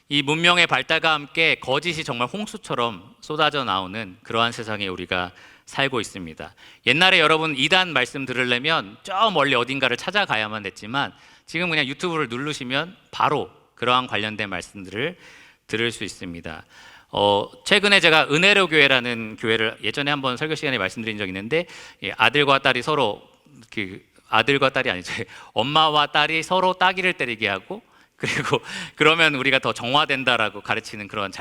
이 문명의 발달과 함께 거짓이 정말 홍수처럼 쏟아져 나오는 그러한 세상에 우리가 살고 있습니다. 옛날에 여러분 이단 말씀 들으려면 저 멀리 어딘가를 찾아가야만 됐지만 지금 그냥 유튜브를 누르시면 바로 그러한 관련된 말씀들을 들을 수 있습니다. 최근에 제가 은혜로 교회라는 교회를 예전에 한번 설교 시간에 말씀드린 적이 있는데, 아들과 딸이 서로 아들과 딸이 아니죠. 엄마와 딸이 서로 따귀를 때리게 하고, 그리고 그러면 우리가 더 정화된다라고 가르치는 그런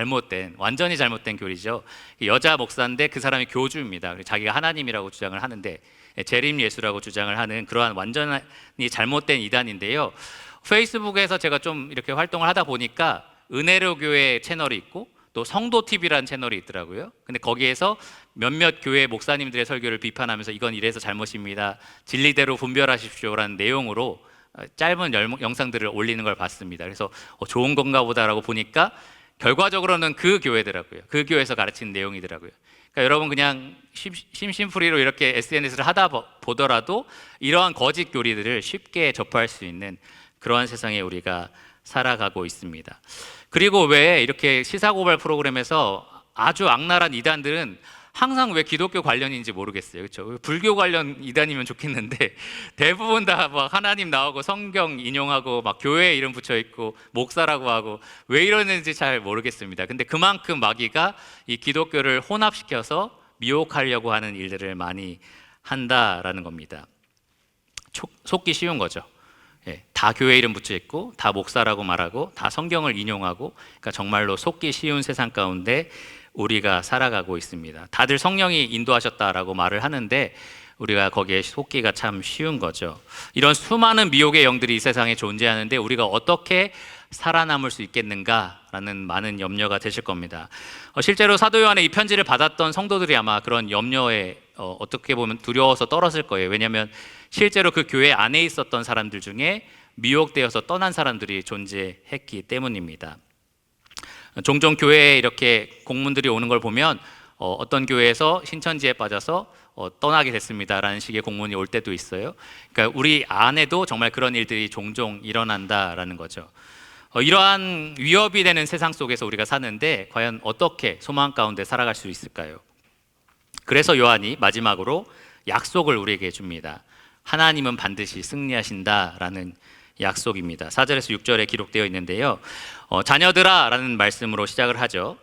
완전히 잘못된 교리죠. 여자 목사인데 그 사람이 교주입니다. 자기가 하나님이라고 주장을 하는데 재림 예수라고 주장을 하는 그러한 완전히 잘못된 이단인데요. 페이스북에서 제가 좀 이렇게 활동을 하다 보니까 은혜로 교회 채널이 있고 또 성도 TV라는 채널이 있더라고요. 근데 거기에서 몇몇 교회 목사님들의 설교를 비판하면서 이건 이래서 잘못입니다, 진리대로 분별하십시오라는 내용으로 짧은 영상들을 올리는 걸 봤습니다. 그래서 좋은 건가 보다라고 보니까 결과적으로는 그 교회더라고요. 그 교회에서 가르치는 내용이더라고요. 그러니까 여러분, 그냥 심심풀이로 이렇게 SNS를 하다 보더라도 이러한 거짓 교리들을 쉽게 접할 수 있는 그러한 세상에 우리가 살아가고 있습니다. 그리고 왜 이렇게 시사고발 프로그램에서 아주 악랄한 이단들은 항상 왜 기독교 관련인지 모르겠어요. 그렇죠? 불교 관련 이단이면 좋겠는데 대부분 다 막 하나님 나오고 성경 인용하고 막 교회 이름 붙여 있고 목사라고 하고 왜 이러는지 잘 모르겠습니다. 근데 그만큼 마귀가 이 기독교를 혼합시켜서 미혹하려고 하는 일들을 많이 한다라는 겁니다. 속기 쉬운 거죠. 다 교회 이름 붙여 있고 다 목사라고 말하고 다 성경을 인용하고, 그러니까 정말로 속기 쉬운 세상 가운데 우리가 살아가고 있습니다. 다들 성령이 인도하셨다라고 말을 하는데 우리가 거기에 속기가 참 쉬운 거죠. 이런 수많은 미혹의 영들이 이 세상에 존재하는데 우리가 어떻게 살아남을 수 있겠는가라는 많은 염려가 되실 겁니다. 실제로 사도 요한의 이 편지를 받았던 성도들이 아마 그런 염려에 어떻게 보면 두려워서 떨었을 거예요. 왜냐하면 실제로 그 교회 안에 있었던 사람들 중에 미혹되어서 떠난 사람들이 존재했기 때문입니다. 종종 교회에 이렇게 공문들이 오는 걸 보면 어떤 교회에서 신천지에 빠져서 떠나게 됐습니다라는 식의 공문이 올 때도 있어요. 그러니까 우리 안에도 정말 그런 일들이 종종 일어난다라는 거죠. 이러한 위협이 되는 세상 속에서 우리가 사는데 과연 어떻게 소망 가운데 살아갈 수 있을까요? 그래서 요한이 마지막으로 약속을 우리에게 줍니다. 하나님은 반드시 승리하신다라는 약속입니다. 4절에서 6절에 기록되어 있는데요. 자녀들아 라는 말씀으로 시작을 하죠.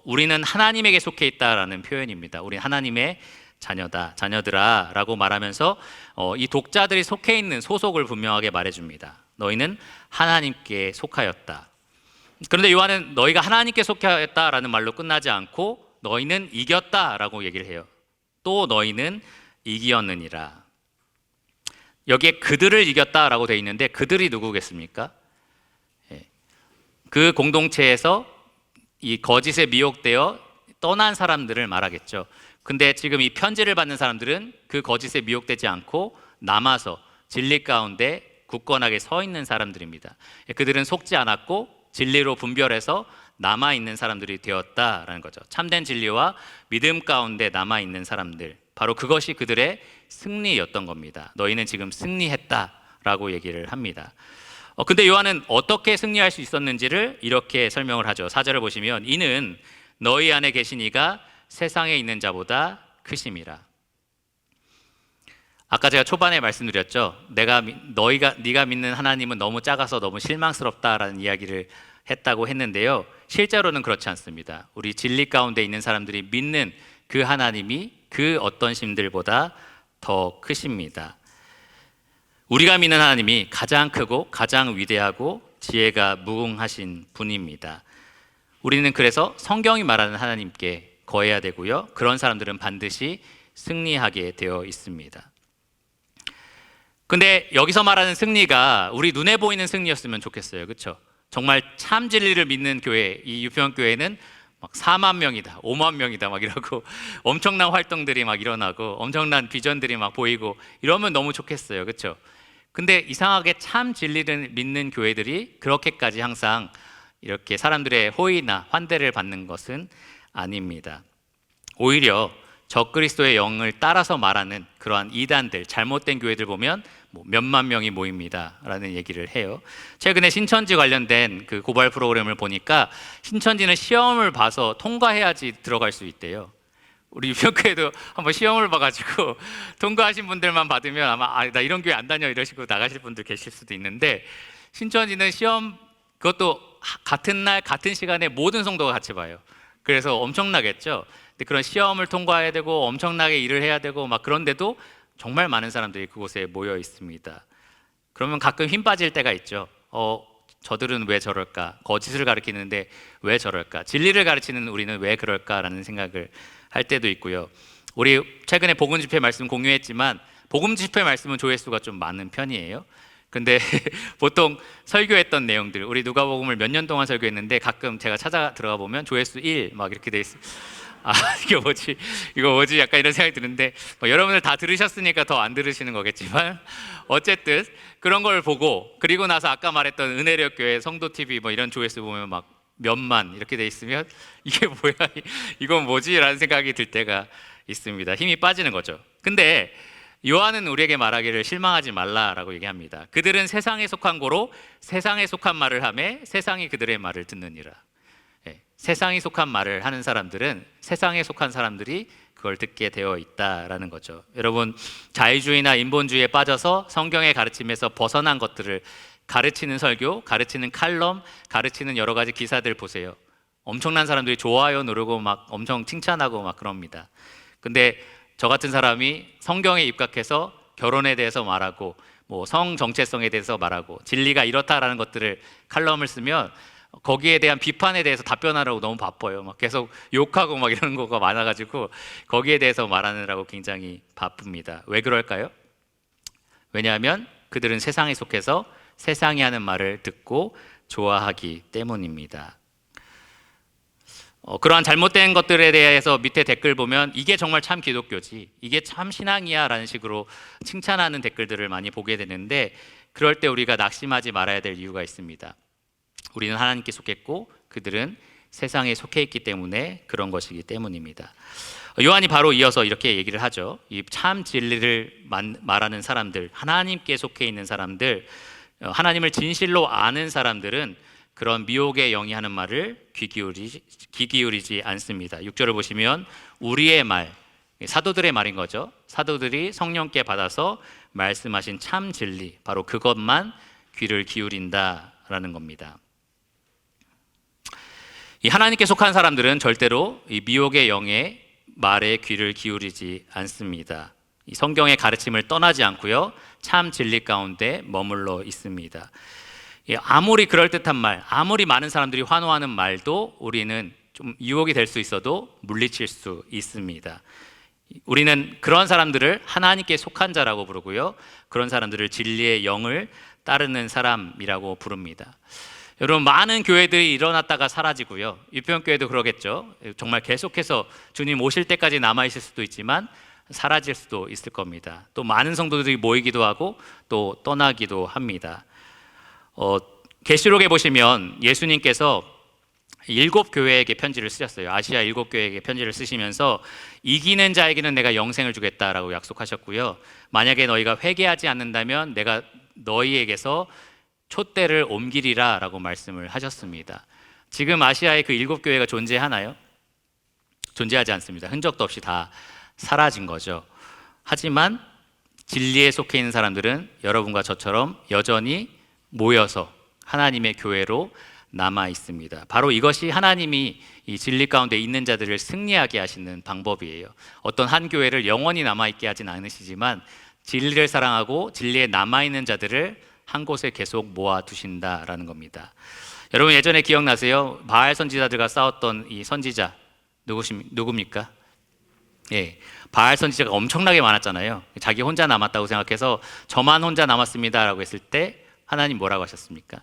우리는 하나님에게 속해 있다라는 표현입니다. 우리는 하나님의 자녀다, 자녀들아라고 말하면서 이 독자들이 속해 있는 소속을 분명하게 말해줍니다. 너희는 하나님께 속하였다. 그런데 요한은 너희가 하나님께 속하였다라는 말로 끝나지 않고 너희는 이겼다라고 얘기를 해요. 또 너희는 이기었느니라. 여기에 그들을 이겼다라고 돼 있는데 그들이 누구겠습니까? 그 공동체에서 이 거짓에 미혹되어 떠난 사람들을 말하겠죠. 근데 지금 이 편지를 받는 사람들은 그 거짓에 미혹되지 않고 남아서 진리 가운데 굳건하게 서 있는 사람들입니다. 그들은 속지 않았고 진리로 분별해서 남아있는 사람들이 되었다라는 거죠. 참된 진리와 믿음 가운데 남아있는 사람들, 바로 그것이 그들의 승리였던 겁니다. 너희는 지금 승리했다라고 얘기를 합니다. 근데 요한은 어떻게 승리할 수 있었는지를 이렇게 설명을 하죠. 4절을 보시면 이는 너희 안에 계신 이가 세상에 있는 자보다 크심이라. 아까 제가 초반에 말씀드렸죠. 네가 믿는 하나님은 너무 작아서 너무 실망스럽다라는 이야기를 했다고 했는데요. 실제로는 그렇지 않습니다. 우리 진리 가운데 있는 사람들이 믿는 그 하나님이 그 어떤 신들보다 더 크십니다. 우리가 믿는 하나님이 가장 크고 가장 위대하고 지혜가 무궁하신 분입니다. 우리는 그래서 성경이 말하는 하나님께 거해야 되고요. 그런 사람들은 반드시 승리하게 되어 있습니다. 근데 여기서 말하는 승리가 우리 눈에 보이는 승리였으면 좋겠어요. 그렇죠? 정말 참 진리를 믿는 교회, 이 유평교회는 막 4만 명이다, 5만 명이다 막 이러고 엄청난 활동들이 막 일어나고 엄청난 비전들이 막 보이고 이러면 너무 좋겠어요. 그렇죠? 근데 이상하게 참 진리를 믿는 교회들이 그렇게까지 항상 이렇게 사람들의 호의나 환대를 받는 것은 아닙니다. 오히려 적그리스도의 영을 따라서 말하는 그러한 이단들, 잘못된 교회들 보면 몇만 명이 모입니다 라는 얘기를 해요. 최근에 신천지 관련된 그 고발 프로그램을 보니까 신천지는 시험을 봐서 통과해야지 들어갈 수 있대요. 우리 유평교회도 한번 시험을 봐가지고 통과하신 분들만 받으면 아마 나 이런 교회 안 다녀 이러시고 나가실 분들 계실 수도 있는데, 신천지는 시험, 그것도 같은 날 같은 시간에 모든 성도가 같이 봐요. 그래서 엄청나겠죠. 근데 그런 시험을 통과해야 되고 엄청나게 일을 해야 되고 막 그런데도 정말 많은 사람들이 그곳에 모여 있습니다. 그러면 가끔 힘 빠질 때가 있죠. 저들은 왜 저럴까? 거짓을 가르치는데 왜 저럴까? 진리를 가르치는 우리는 왜 그럴까라는 생각을 할 때도 있고요. 우리 최근에 복음 집회 말씀 공유했지만 복음 집회 말씀은 조회수가 좀 많은 편이에요. 근데 보통 설교했던 내용들, 우리 누가복음을 몇 년 동안 설교했는데 가끔 제가 찾아 들어가 보면 조회수 1 막 이렇게 돼 있어요. 이거 뭐지 약간 이런 생각이 드는데 여러분들 다 들으셨으니까 더 안 들으시는 거겠지만 어쨌든 그런 걸 보고, 그리고 나서 아까 말했던 은혜력 교회 성도 TV 뭐 이런 조회수 보면 막 몇만 이렇게 돼 있으면 이게 뭐야, 이건 뭐지? 라는 생각이 들 때가 있습니다. 힘이 빠지는 거죠. 근데 요한은 우리에게 말하기를 실망하지 말라라고 얘기합니다. 그들은 세상에 속한 고로 세상에 속한 말을 하매 세상이 그들의 말을 듣느니라. 세상에 속한 말을 하는 사람들은 세상에 속한 사람들이 그걸 듣게 되어 있다라는 거죠. 여러분, 자유주의나 인본주의에 빠져서 성경의 가르침에서 벗어난 것들을 가르치는 설교, 가르치는 칼럼, 가르치는 여러 가지 기사들 보세요. 엄청난 사람들이 좋아요 누르고 막 엄청 칭찬하고 막 그럽니다. 근데 저 같은 사람이 성경에 입각해서 결혼에 대해서 말하고 뭐 성 정체성에 대해서 말하고 진리가 이렇다라는 것들을 칼럼을 쓰면 거기에 대한 비판에 대해서 답변하려고 너무 바빠요. 막 계속 욕하고 막 이런 거가 많아가지고 거기에 대해서 말하느라고 굉장히 바쁩니다. 왜 그럴까요? 왜냐하면 그들은 세상에 속해서 세상이 하는 말을 듣고 좋아하기 때문입니다. 그러한 잘못된 것들에 대해서 밑에 댓글 보면 이게 정말 참 기독교지, 이게 참 신앙이야 라는 식으로 칭찬하는 댓글들을 많이 보게 되는데, 그럴 때 우리가 낙심하지 말아야 될 이유가 있습니다. 우리는 하나님께 속했고 그들은 세상에 속해 있기 때문에 그런 것이기 때문입니다. 요한이 바로 이어서 이렇게 얘기를 하죠. 이 참 진리를 말하는 사람들, 하나님께 속해 있는 사람들, 하나님을 진실로 아는 사람들은 그런 미혹의 영이 하는 말을 귀 기울이지 않습니다. 6절을 보시면 우리의 말, 사도들의 말인 거죠. 사도들이 성령께 받아서 말씀하신 참 진리, 바로 그것만 귀를 기울인다라는 겁니다. 이 하나님께 속한 사람들은 절대로 이 미혹의 영에 말에 귀를 기울이지 않습니다. 이 성경의 가르침을 떠나지 않고요, 참 진리 가운데 머물러 있습니다. 아무리 그럴듯한 말, 아무리 많은 사람들이 환호하는 말도 우리는 좀 유혹이 될 수 있어도 물리칠 수 있습니다. 우리는 그런 사람들을 하나님께 속한 자라고 부르고요, 그런 사람들을 진리의 영을 따르는 사람이라고 부릅니다. 여러분, 많은 교회들이 일어났다가 사라지고요, 유평교회도 그러겠죠. 정말 계속해서 주님 오실 때까지 남아있을 수도 있지만 사라질 수도 있을 겁니다. 또 많은 성도들이 모이기도 하고 또 떠나기도 합니다. 계시록에 보시면 예수님께서 7교회에게 편지를 쓰셨어요. 아시아 7교회에게 편지를 쓰시면서 이기는 자에게는 내가 영생을 주겠다라고 약속하셨고요, 만약에 너희가 회개하지 않는다면 내가 너희에게서 촛대를 옮기리라 라고 말씀을 하셨습니다. 지금 아시아의 그 7교회가 존재하나요? 존재하지 않습니다. 흔적도 없이 다 사라진 거죠. 하지만 진리에 속해 있는 사람들은 여러분과 저처럼 여전히 모여서 하나님의 교회로 남아 있습니다. 바로 이것이 하나님이 이 진리 가운데 있는 자들을 승리하게 하시는 방법이에요. 어떤 한 교회를 영원히 남아 있게 하진 않으시지만 진리를 사랑하고 진리에 남아 있는 자들을 한 곳에 계속 모아 두신다라는 겁니다. 여러분, 예전에 기억나세요? 바알 선지자들과 싸웠던 이 선지자 누굽니까? 예, 바알 선지자가 엄청나게 많았잖아요. 자기 혼자 남았다고 생각해서 저만 혼자 남았습니다라고 했을 때 하나님 뭐라고 하셨습니까?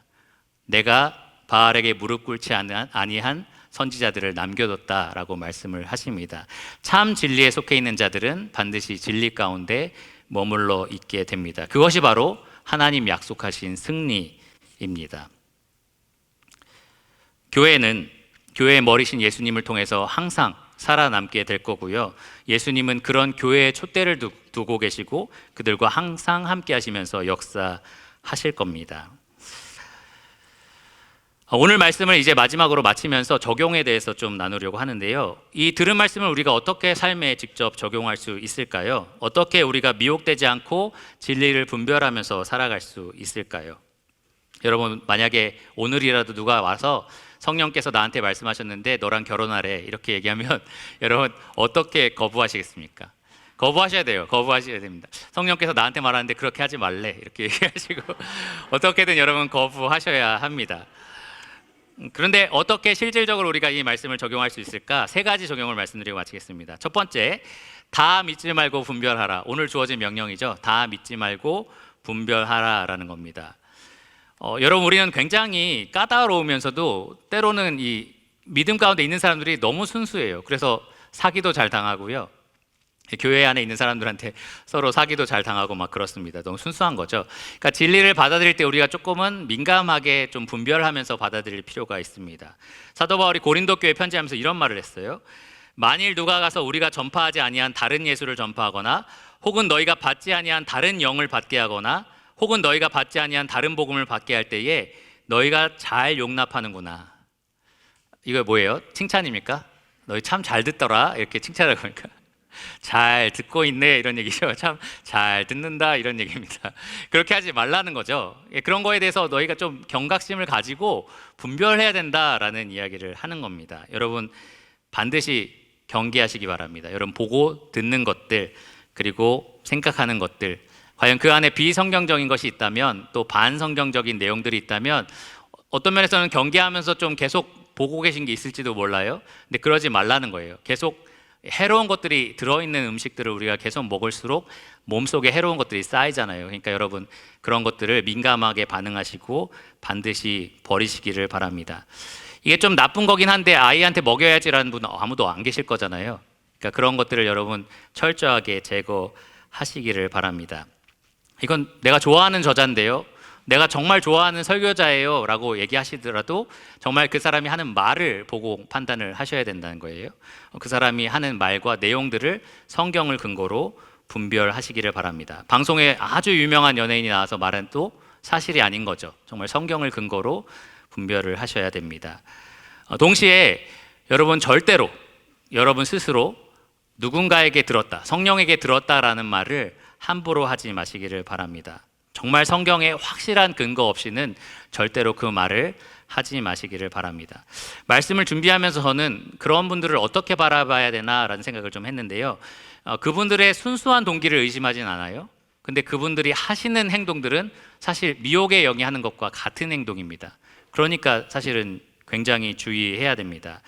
내가 바알에게 무릎 꿇지 아니한 선지자들을 남겨뒀다라고 말씀을 하십니다. 참 진리에 속해 있는 자들은 반드시 진리 가운데 머물러 있게 됩니다. 그것이 바로 하나님 약속하신 승리입니다. 교회는 교회의 머리신 예수님을 통해서 항상 살아남게 될 거고요, 예수님은 그런 교회의 촛대를 두고 계시고 그들과 항상 함께 하시면서 역사하실 겁니다. 오늘 말씀을 이제 마지막으로 마치면서 적용에 대해서 좀 나누려고 하는데요, 이 들은 말씀을 우리가 어떻게 삶에 직접 적용할 수 있을까요? 어떻게 우리가 미혹되지 않고 진리를 분별하면서 살아갈 수 있을까요? 여러분, 만약에 오늘이라도 누가 와서 성령께서 나한테 말씀하셨는데 너랑 결혼하래 이렇게 얘기하면 여러분 어떻게 거부하시겠습니까? 거부하셔야 돼요. 거부하셔야 됩니다. 성령께서 나한테 말하는데 그렇게 하지 말래 이렇게 얘기하시고 어떻게든 여러분 거부하셔야 합니다. 그런데 어떻게 실질적으로 우리가 이 말씀을 적용할 수 있을까? 3가지 적용을 말씀드리고 마치겠습니다. 첫 번째, 다 믿지 말고 분별하라. 오늘 주어진 명령이죠. 다 믿지 말고 분별하라라는 겁니다. 여러분, 우리는 굉장히 까다로우면서도 때로는 이 믿음 가운데 있는 사람들이 너무 순수해요. 그래서 사기도 잘 당하고요, 교회 안에 있는 사람들한테 서로 사기도 잘 당하고 막 그렇습니다. 너무 순수한 거죠. 그러니까 진리를 받아들일 때 우리가 조금은 민감하게 좀 분별하면서 받아들일 필요가 있습니다. 사도 바울이 고린도 교회에 편지하면서 이런 말을 했어요. 만일 누가 가서 우리가 전파하지 아니한 다른 예수를 전파하거나 혹은 너희가 받지 아니한 다른 영을 받게 하거나 혹은 너희가 받지 아니한 다른 복음을 받게 할 때에 너희가 잘 용납하는구나. 이거 뭐예요? 칭찬입니까? 너희 참 잘 듣더라 이렇게 칭찬을 하니까 잘 듣고 있네 이런 얘기죠. 참 잘 듣는다 이런 얘기입니다. 그렇게 하지 말라는 거죠. 그런 거에 대해서 너희가 좀 경각심을 가지고 분별해야 된다라는 이야기를 하는 겁니다. 여러분, 반드시 경계하시기 바랍니다. 여러분, 보고 듣는 것들 그리고 생각하는 것들, 과연 그 안에 비성경적인 것이 있다면, 또 반성경적인 내용들이 있다면 어떤 면에서는 경계하면서 좀 계속 보고 계신 게 있을지도 몰라요. 근데 그러지 말라는 거예요. 계속 해로운 것들이 들어있는 음식들을 우리가 계속 먹을수록 몸속에 해로운 것들이 쌓이잖아요. 그러니까 여러분, 그런 것들을 민감하게 반응하시고 반드시 버리시기를 바랍니다. 이게 좀 나쁜 거긴 한데 아이한테 먹여야지라는 분은 아무도 안 계실 거잖아요. 그러니까 그런 것들을 여러분 철저하게 제거하시기를 바랍니다. 이건 내가 좋아하는 저자인데요, 내가 정말 좋아하는 설교자예요 라고 얘기하시더라도 정말 그 사람이 하는 말을 보고 판단을 하셔야 된다는 거예요. 그 사람이 하는 말과 내용들을 성경을 근거로 분별하시기를 바랍니다. 방송에 아주 유명한 연예인이 나와서 말은 또 사실이 아닌 거죠. 정말 성경을 근거로 분별을 하셔야 됩니다. 동시에 여러분, 절대로 여러분 스스로 누군가에게 들었다, 성령에게 들었다라는 말을 함부로 하지 마시기를 바랍니다. 정말 성경에 확실한 근거 없이는 절대로 그 말을 하지 마시기를 바랍니다. 말씀을 준비하면서 저는 그런 분들을 어떻게 바라봐야 되나라는 생각을 좀 했는데요. 그분들의 순수한 동기를 의심하진 않아요. 근데 그분들이 하시는 행동들은 사실 미혹의 영이 하는 것과 같은 행동입니다. 그러니까 사실은 굉장히 주의해야 됩니다.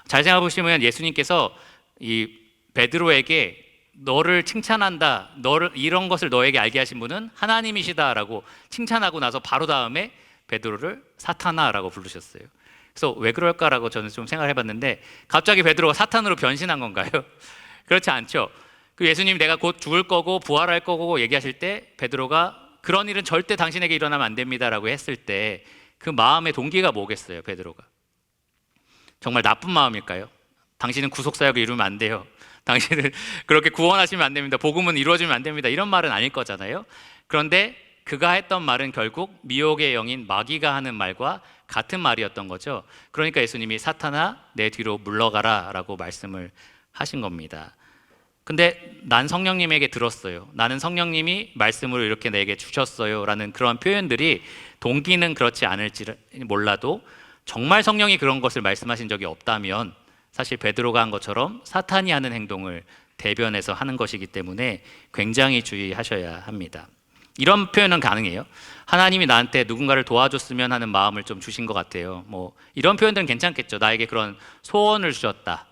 잘 생각해 보시면 예수님께서 이 베드로에게 너를 칭찬한다, 너를 이런 것을 너에게 알게 하신 분은 하나님이시다라고 칭찬하고 나서 바로 다음에 베드로를 사탄아라고 부르셨어요. 그래서 왜 그럴까라고 저는 좀 생각을 해봤는데 갑자기 베드로가 사탄으로 변신한 건가요? 그렇지 않죠. 그 예수님 내가 곧 죽을 거고 부활할 거고 얘기하실 때 베드로가 그런 일은 절대 당신에게 일어나면 안 됩니다라고 했을 때 그 마음의 동기가 뭐겠어요? 베드로가 정말 나쁜 마음일까요? 당신은 구속사역을 이루면 안 돼요. 당신은 그렇게 구원하시면 안 됩니다. 복음은 이루어지면 안 됩니다. 이런 말은 아닐 거잖아요. 그런데 그가 했던 말은 결국 미혹의 영인 마귀가 하는 말과 같은 말이었던 거죠. 그러니까 예수님이 사탄아 내 뒤로 물러가라 라고 말씀을 하신 겁니다. 근데 난 성령님에게 들었어요. 나는 성령님이 말씀으로 이렇게 내게 주셨어요 라는 그런 표현들이 동기는 그렇지 않을지 몰라도 정말 성령이 그런 것을 말씀하신 적이 없다면 사실 베드로가 한 것처럼 사탄이 하는 행동을 대변해서 하는 것이기 때문에 굉장히 주의하셔야 합니다. 이런 표현은 가능해요. 하나님이 나한테 누군가를 도와줬으면 하는 마음을 좀 주신 것 같아요. 뭐 이런 표현들은 괜찮겠죠. 나에게 그런 소원을 주셨다.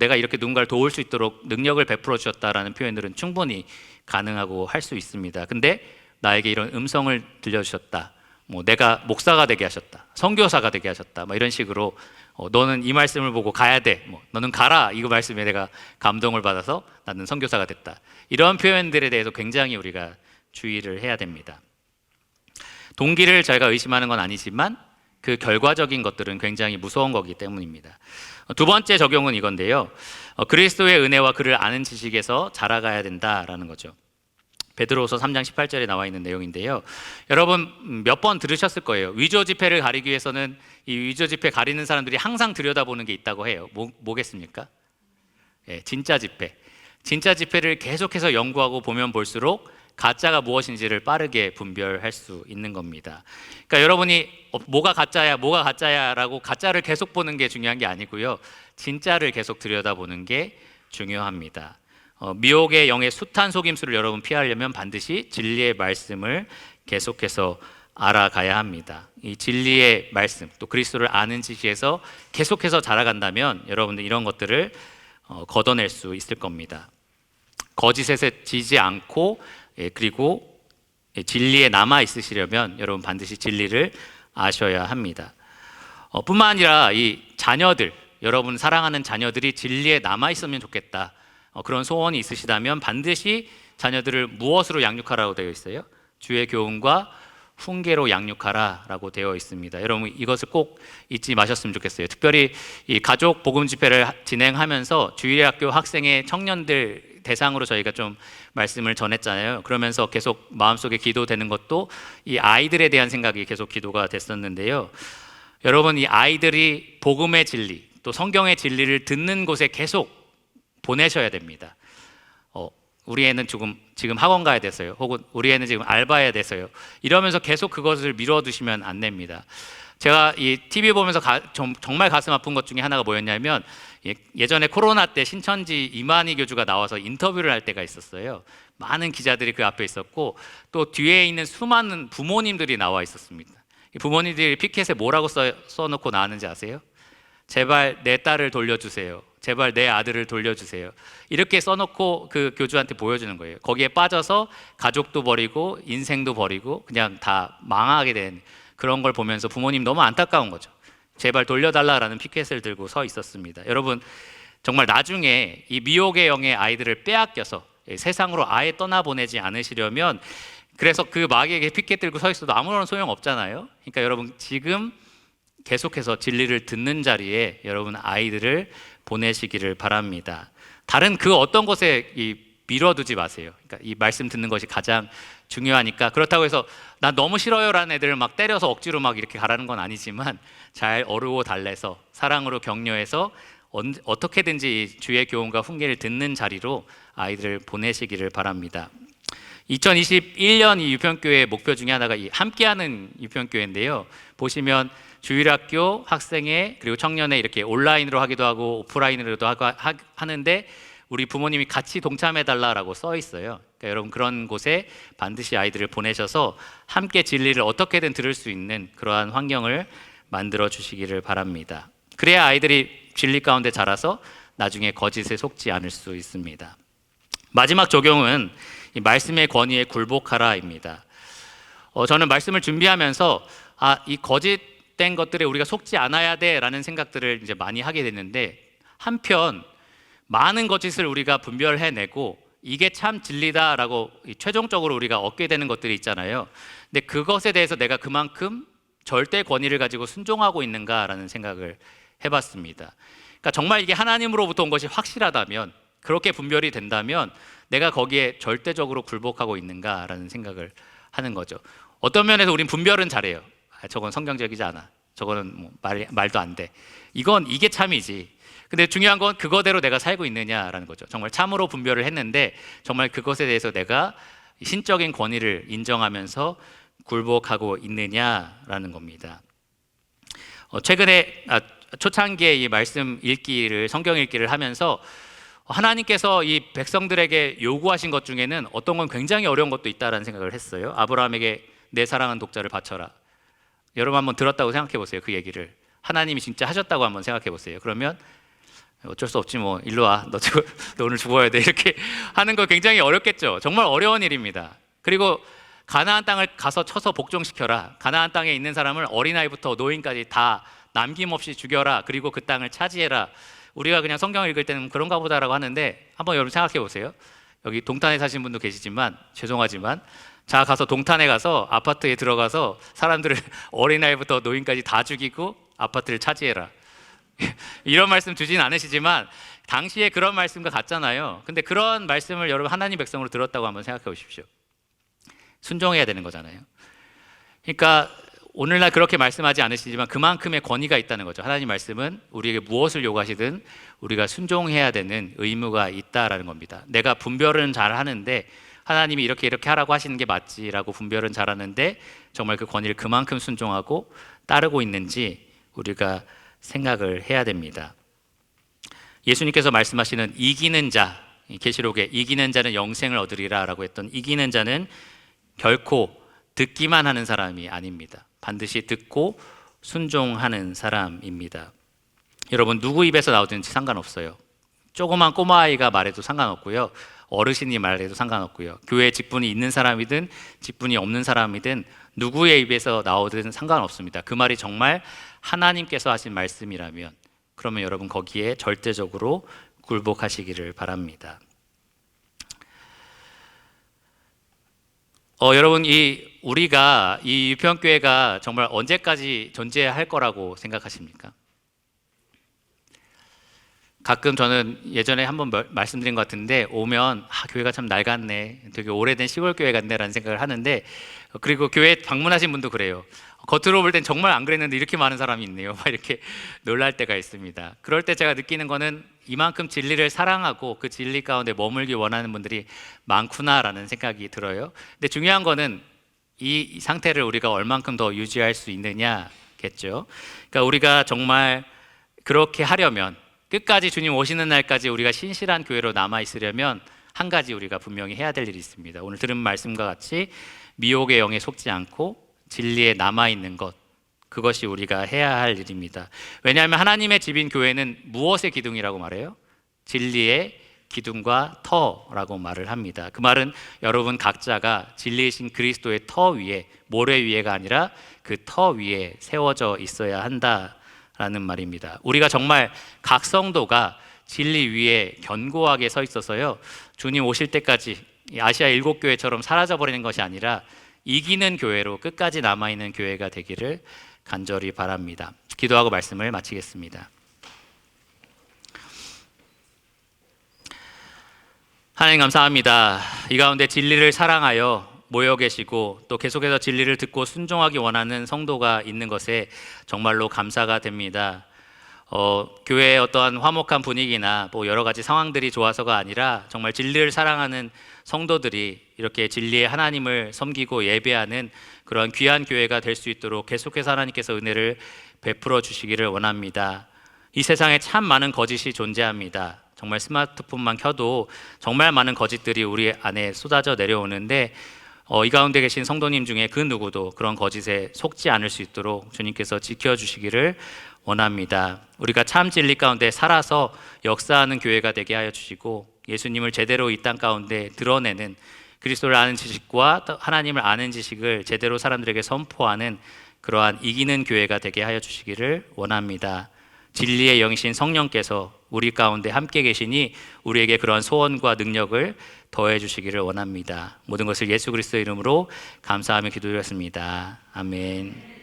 내가 이렇게 누군가를 도울 수 있도록 능력을 베풀어 주셨다라는 표현들은 충분히 가능하고 할 수 있습니다. 근데 나에게 이런 음성을 들려주셨다. 뭐 내가 목사가 되게 하셨다. 선교사가 되게 하셨다. 뭐 이런 식으로 너는 이 말씀을 보고 가야 돼. 뭐 너는 가라. 이거 말씀에 내가 감동을 받아서 나는 선교사가 됐다. 이런 표현들에 대해서 굉장히 우리가 주의를 해야 됩니다. 동기를 저희가 의심하는 건 아니지만 그 결과적인 것들은 굉장히 무서운 거기 때문입니다. 두 번째 적용은 이건데요. 그리스도의 은혜와 그를 아는 지식에서 자라가야 된다라는 거죠. 베드로후서 3장 18절에 나와 있는 내용인데요. 여러분 몇 번 들으셨을 거예요. 위조 지폐를 가리기 위해서는 이 위조 지폐 가리는 사람들이 항상 들여다보는 게 있다고 해요. 뭐겠습니까? 진짜 지폐. 진짜 지폐를 계속해서 연구하고 보면 볼수록 가짜가 무엇인지를 빠르게 분별할 수 있는 겁니다. 그러니까 여러분이 뭐가 가짜야 라고 가짜를 계속 보는 게 중요한 게 아니고요. 진짜를 계속 들여다보는 게 중요합니다. 미혹의 영의 숱한 속임수를 여러분 피하려면 반드시 진리의 말씀을 계속해서 알아가야 합니다. 이 진리의 말씀, 또 그리스도를 아는 지식에서 계속해서 자라간다면 여러분들 이런 것들을 걷어낼 수 있을 겁니다. 거짓에 지지 않고 그리고 진리에 남아 있으시려면 여러분 반드시 진리를 아셔야 합니다. 뿐만 아니라 이 자녀들, 여러분 사랑하는 자녀들이 진리에 남아 있으면 좋겠다. 그런 소원이 있으시다면 반드시 자녀들을 무엇으로 양육하라고 되어 있어요? 주의 교훈과 훈계로 양육하라라고 되어 있습니다. 여러분 이것을 꼭 잊지 마셨으면 좋겠어요. 특별히 이 가족 복음 집회를 진행하면서 주일학교 학생의 청년들 대상으로 저희가 좀 말씀을 전했잖아요. 그러면서 계속 마음속에 기도되는 것도 이 아이들에 대한 생각이 계속 기도가 됐었는데요. 여러분 이 아이들이 복음의 진리 또 성경의 진리를 듣는 곳에 계속 보내셔야 됩니다. 우리 애는 지금 학원 가야 돼서요. 혹은 우리 애는 지금 알바해야 돼서요. 이러면서 계속 그것을 미뤄두시면 안 됩니다. 제가 이 TV 보면서 정말 가슴 아픈 것 중에 하나가 뭐였냐면 예전에 코로나 때 신천지 이만희 교주가 나와서 인터뷰를 할 때가 있었어요. 많은 기자들이 그 앞에 있었고 또 뒤에 있는 수많은 부모님들이 나와 있었습니다. 이 부모님들이 피켓에 뭐라고 써놓고 나왔는지 아세요? 제발 내 딸을 돌려주세요. 제발 내 아들을 돌려주세요. 이렇게 써놓고 그 교주한테 보여주는 거예요. 거기에 빠져서 가족도 버리고 인생도 버리고 그냥 다 망하게 된 그런 걸 보면서 부모님 너무 안타까운 거죠. 제발 돌려달라라는 피켓을 들고 서 있었습니다. 여러분 정말 나중에 이 미혹의 영의 아이들을 빼앗겨서 세상으로 아예 떠나보내지 않으시려면 그래서 그 마귀에게 피켓 들고 서 있어도 아무런 소용 없잖아요. 그러니까 여러분 지금 계속해서 진리를 듣는 자리에 여러분 아이들을 보내시기를 바랍니다. 다른 그 어떤 것에 미뤄두지 마세요. 그러니까 이 말씀 듣는 것이 가장 중요하니까 그렇다고 해서 나 너무 싫어요라는 애들을 막 때려서 억지로 막 이렇게 가라는 건 아니지만 잘 어루고 달래서 사랑으로 격려해서 어떻게든지 주의 교훈과 훈계를 듣는 자리로 아이들을 보내시기를 바랍니다. 2021년 이 유평교회 목표 중에 하나가 이 함께하는 유평교회인데요. 보시면 주일학교, 학생회, 그리고 청년회 이렇게 온라인으로 하기도 하고 오프라인으로도 하는데 우리 부모님이 같이 동참해달라고 써 있어요. 그러니까 여러분 그런 곳에 반드시 아이들을 보내셔서 함께 진리를 어떻게든 들을 수 있는 그러한 환경을 만들어 주시기를 바랍니다. 그래야 아이들이 진리 가운데 자라서 나중에 거짓에 속지 않을 수 있습니다. 마지막 적용은 이 말씀의 권위에 굴복하라입니다. 저는 말씀을 준비하면서 이 거짓된 것들에 우리가 속지 않아야 돼라는 생각들을 이제 많이 하게 됐는데, 한편 많은 거짓을 우리가 분별해내고 이게 참 진리다라고 최종적으로 우리가 얻게 되는 것들이 있잖아요. 근데 그것에 대해서 내가 그만큼 절대 권위를 가지고 순종하고 있는가라는 생각을 해봤습니다. 그러니까 정말 이게 하나님으로부터 온 것이 확실하다면, 그렇게 분별이 된다면 내가 거기에 절대적으로 굴복하고 있는가라는 생각을 하는 거죠. 어떤 면에서 우린 분별은 잘해요. 저건 성경적이지 않아, 저거는 뭐 말도 안 돼, 이게 참이지. 근데 중요한 건 그거대로 내가 살고 있느냐라는 거죠. 정말 참으로 분별을 했는데 정말 그것에 대해서 내가 신적인 권위를 인정하면서 굴복하고 있느냐라는 겁니다. 최근에 초창기에 이 말씀 읽기를, 성경 읽기를 하면서 하나님께서 이 백성들에게 요구하신 것 중에는 어떤 건 굉장히 어려운 것도 있다라는 생각을 했어요. 아브라함에게 내 사랑하는 독자를 바쳐라. 여러분 한번 들었다고 생각해 보세요. 그 얘기를 하나님이 진짜 하셨다고 한번 생각해 보세요. 그러면 어쩔 수 없지 뭐, 일로 와, 너 오늘 죽어야 돼, 이렇게 하는 거 굉장히 어렵겠죠. 정말 어려운 일입니다. 그리고 가나안 땅을 가서 쳐서 복종시켜라, 가나안 땅에 있는 사람을 어린아이부터 노인까지 다 남김없이 죽여라, 그리고 그 땅을 차지해라. 우리가 그냥 성경을 읽을 때는 그런가 보다라고 하는데, 한번 여러분 생각해 보세요. 여기 동탄에 사신 분도 계시지만 죄송하지만, 자 가서 동탄에 가서 아파트에 들어가서 사람들을 어린아이부터 노인까지 다 죽이고 아파트를 차지해라, 이런 말씀 주진 않으시지만 당시에 그런 말씀과 같잖아요. 근데 그런 말씀을 여러분 하나님 백성으로 들었다고 한번 생각해 보십시오. 순종해야 되는 거잖아요. 그러니까 오늘날 그렇게 말씀하지 않으시지만 그만큼의 권위가 있다는 거죠. 하나님 말씀은 우리에게 무엇을 요구하시든 우리가 순종해야 되는 의무가 있다라는 겁니다. 내가 분별은 잘 하는데, 하나님이 이렇게 하라고 하시는 게 맞지라고 분별은 잘 하는데 정말 그 권위를 그만큼 순종하고 따르고 있는지 우리가 생각을 해야 됩니다. 예수님께서 말씀하시는 이기는 자, 계시록에 이기는 자는 영생을 얻으리라 라고 했던 이기는 자는 결코 듣기만 하는 사람이 아닙니다. 반드시 듣고 순종하는 사람입니다. 여러분 누구 입에서 나오든지 상관없어요. 조그만 꼬마아이가 말해도 상관없고요, 어르신이 말해도 상관없고요, 교회 직분이 있는 사람이든 직분이 없는 사람이든 누구의 입에서 나오든 상관없습니다. 그 말이 정말 하나님께서 하신 말씀이라면 그러면 여러분 거기에 절대적으로 굴복하시기를 바랍니다. 여러분 우리가 이 유평교회가 정말 언제까지 존재할 거라고 생각하십니까? 가끔 저는 예전에 한번 말씀드린 것 같은데 오면 교회가 참 낡았네, 되게 오래된 시골 교회 같네 라는 생각을 하는데, 그리고 교회 방문하신 분도 그래요. 겉으로 볼 땐 정말 안 그랬는데 이렇게 많은 사람이 있네요, 막 이렇게 놀랄 때가 있습니다. 그럴 때 제가 느끼는 거는 이만큼 진리를 사랑하고 그 진리 가운데 머물기 원하는 분들이 많구나라는 생각이 들어요. 근데 중요한 거는 이 상태를 우리가 얼만큼 더 유지할 수 있느냐겠죠. 그러니까 우리가 정말 그렇게 하려면, 끝까지 주님 오시는 날까지 우리가 신실한 교회로 남아있으려면 한 가지 우리가 분명히 해야 될 일이 있습니다. 오늘 들은 말씀과 같이 미혹의 영에 속지 않고 진리에 남아있는 것, 그것이 우리가 해야 할 일입니다. 왜냐하면 하나님의 집인 교회는 무엇의 기둥이라고 말해요? 진리의 기둥과 터라고 말을 합니다. 그 말은 여러분 각자가 진리이신 그리스도의 터 위에, 모래 위에가 아니라 그 터 위에 세워져 있어야 한다라는 말입니다. 우리가 정말 각 성도가 진리 위에 견고하게 서 있어서요, 주님 오실 때까지 아시아 7교회처럼 사라져버리는 것이 아니라 이기는 교회로 끝까지 남아있는 교회가 되기를 간절히 바랍니다. 기도하고 말씀을 마치겠습니다. 하나님 감사합니다. 이 가운데 진리를 사랑하여 모여 계시고 또 계속해서 진리를 듣고 순종하기 원하는 성도가 있는 것에 정말로 감사가 됩니다. 교회의 어떠한 화목한 분위기나 뭐 여러 가지 상황들이 좋아서가 아니라 정말 진리를 사랑하는 성도들이 이렇게 진리의 하나님을 섬기고 예배하는 그러한 귀한 교회가 될 수 있도록 계속해서 하나님께서 은혜를 베풀어 주시기를 원합니다. 이 세상에 참 많은 거짓이 존재합니다. 정말 스마트폰만 켜도 정말 많은 거짓들이 우리 안에 쏟아져 내려오는데 이 가운데 계신 성도님 중에 그 누구도 그런 거짓에 속지 않을 수 있도록 주님께서 지켜주시기를 원합니다. 우리가 참 진리 가운데 살아서 역사하는 교회가 되게 하여 주시고 예수님을 제대로 이 땅 가운데 드러내는 그리스도를 아는 지식과 하나님을 아는 지식을 제대로 사람들에게 선포하는 그러한 이기는 교회가 되게 하여 주시기를 원합니다. 진리의 영이신 성령께서 우리 가운데 함께 계시니 우리에게 그러한 소원과 능력을 더해 주시기를 원합니다. 모든 것을 예수 그리스도의 이름으로 감사하며 기도드렸습니다. 아멘.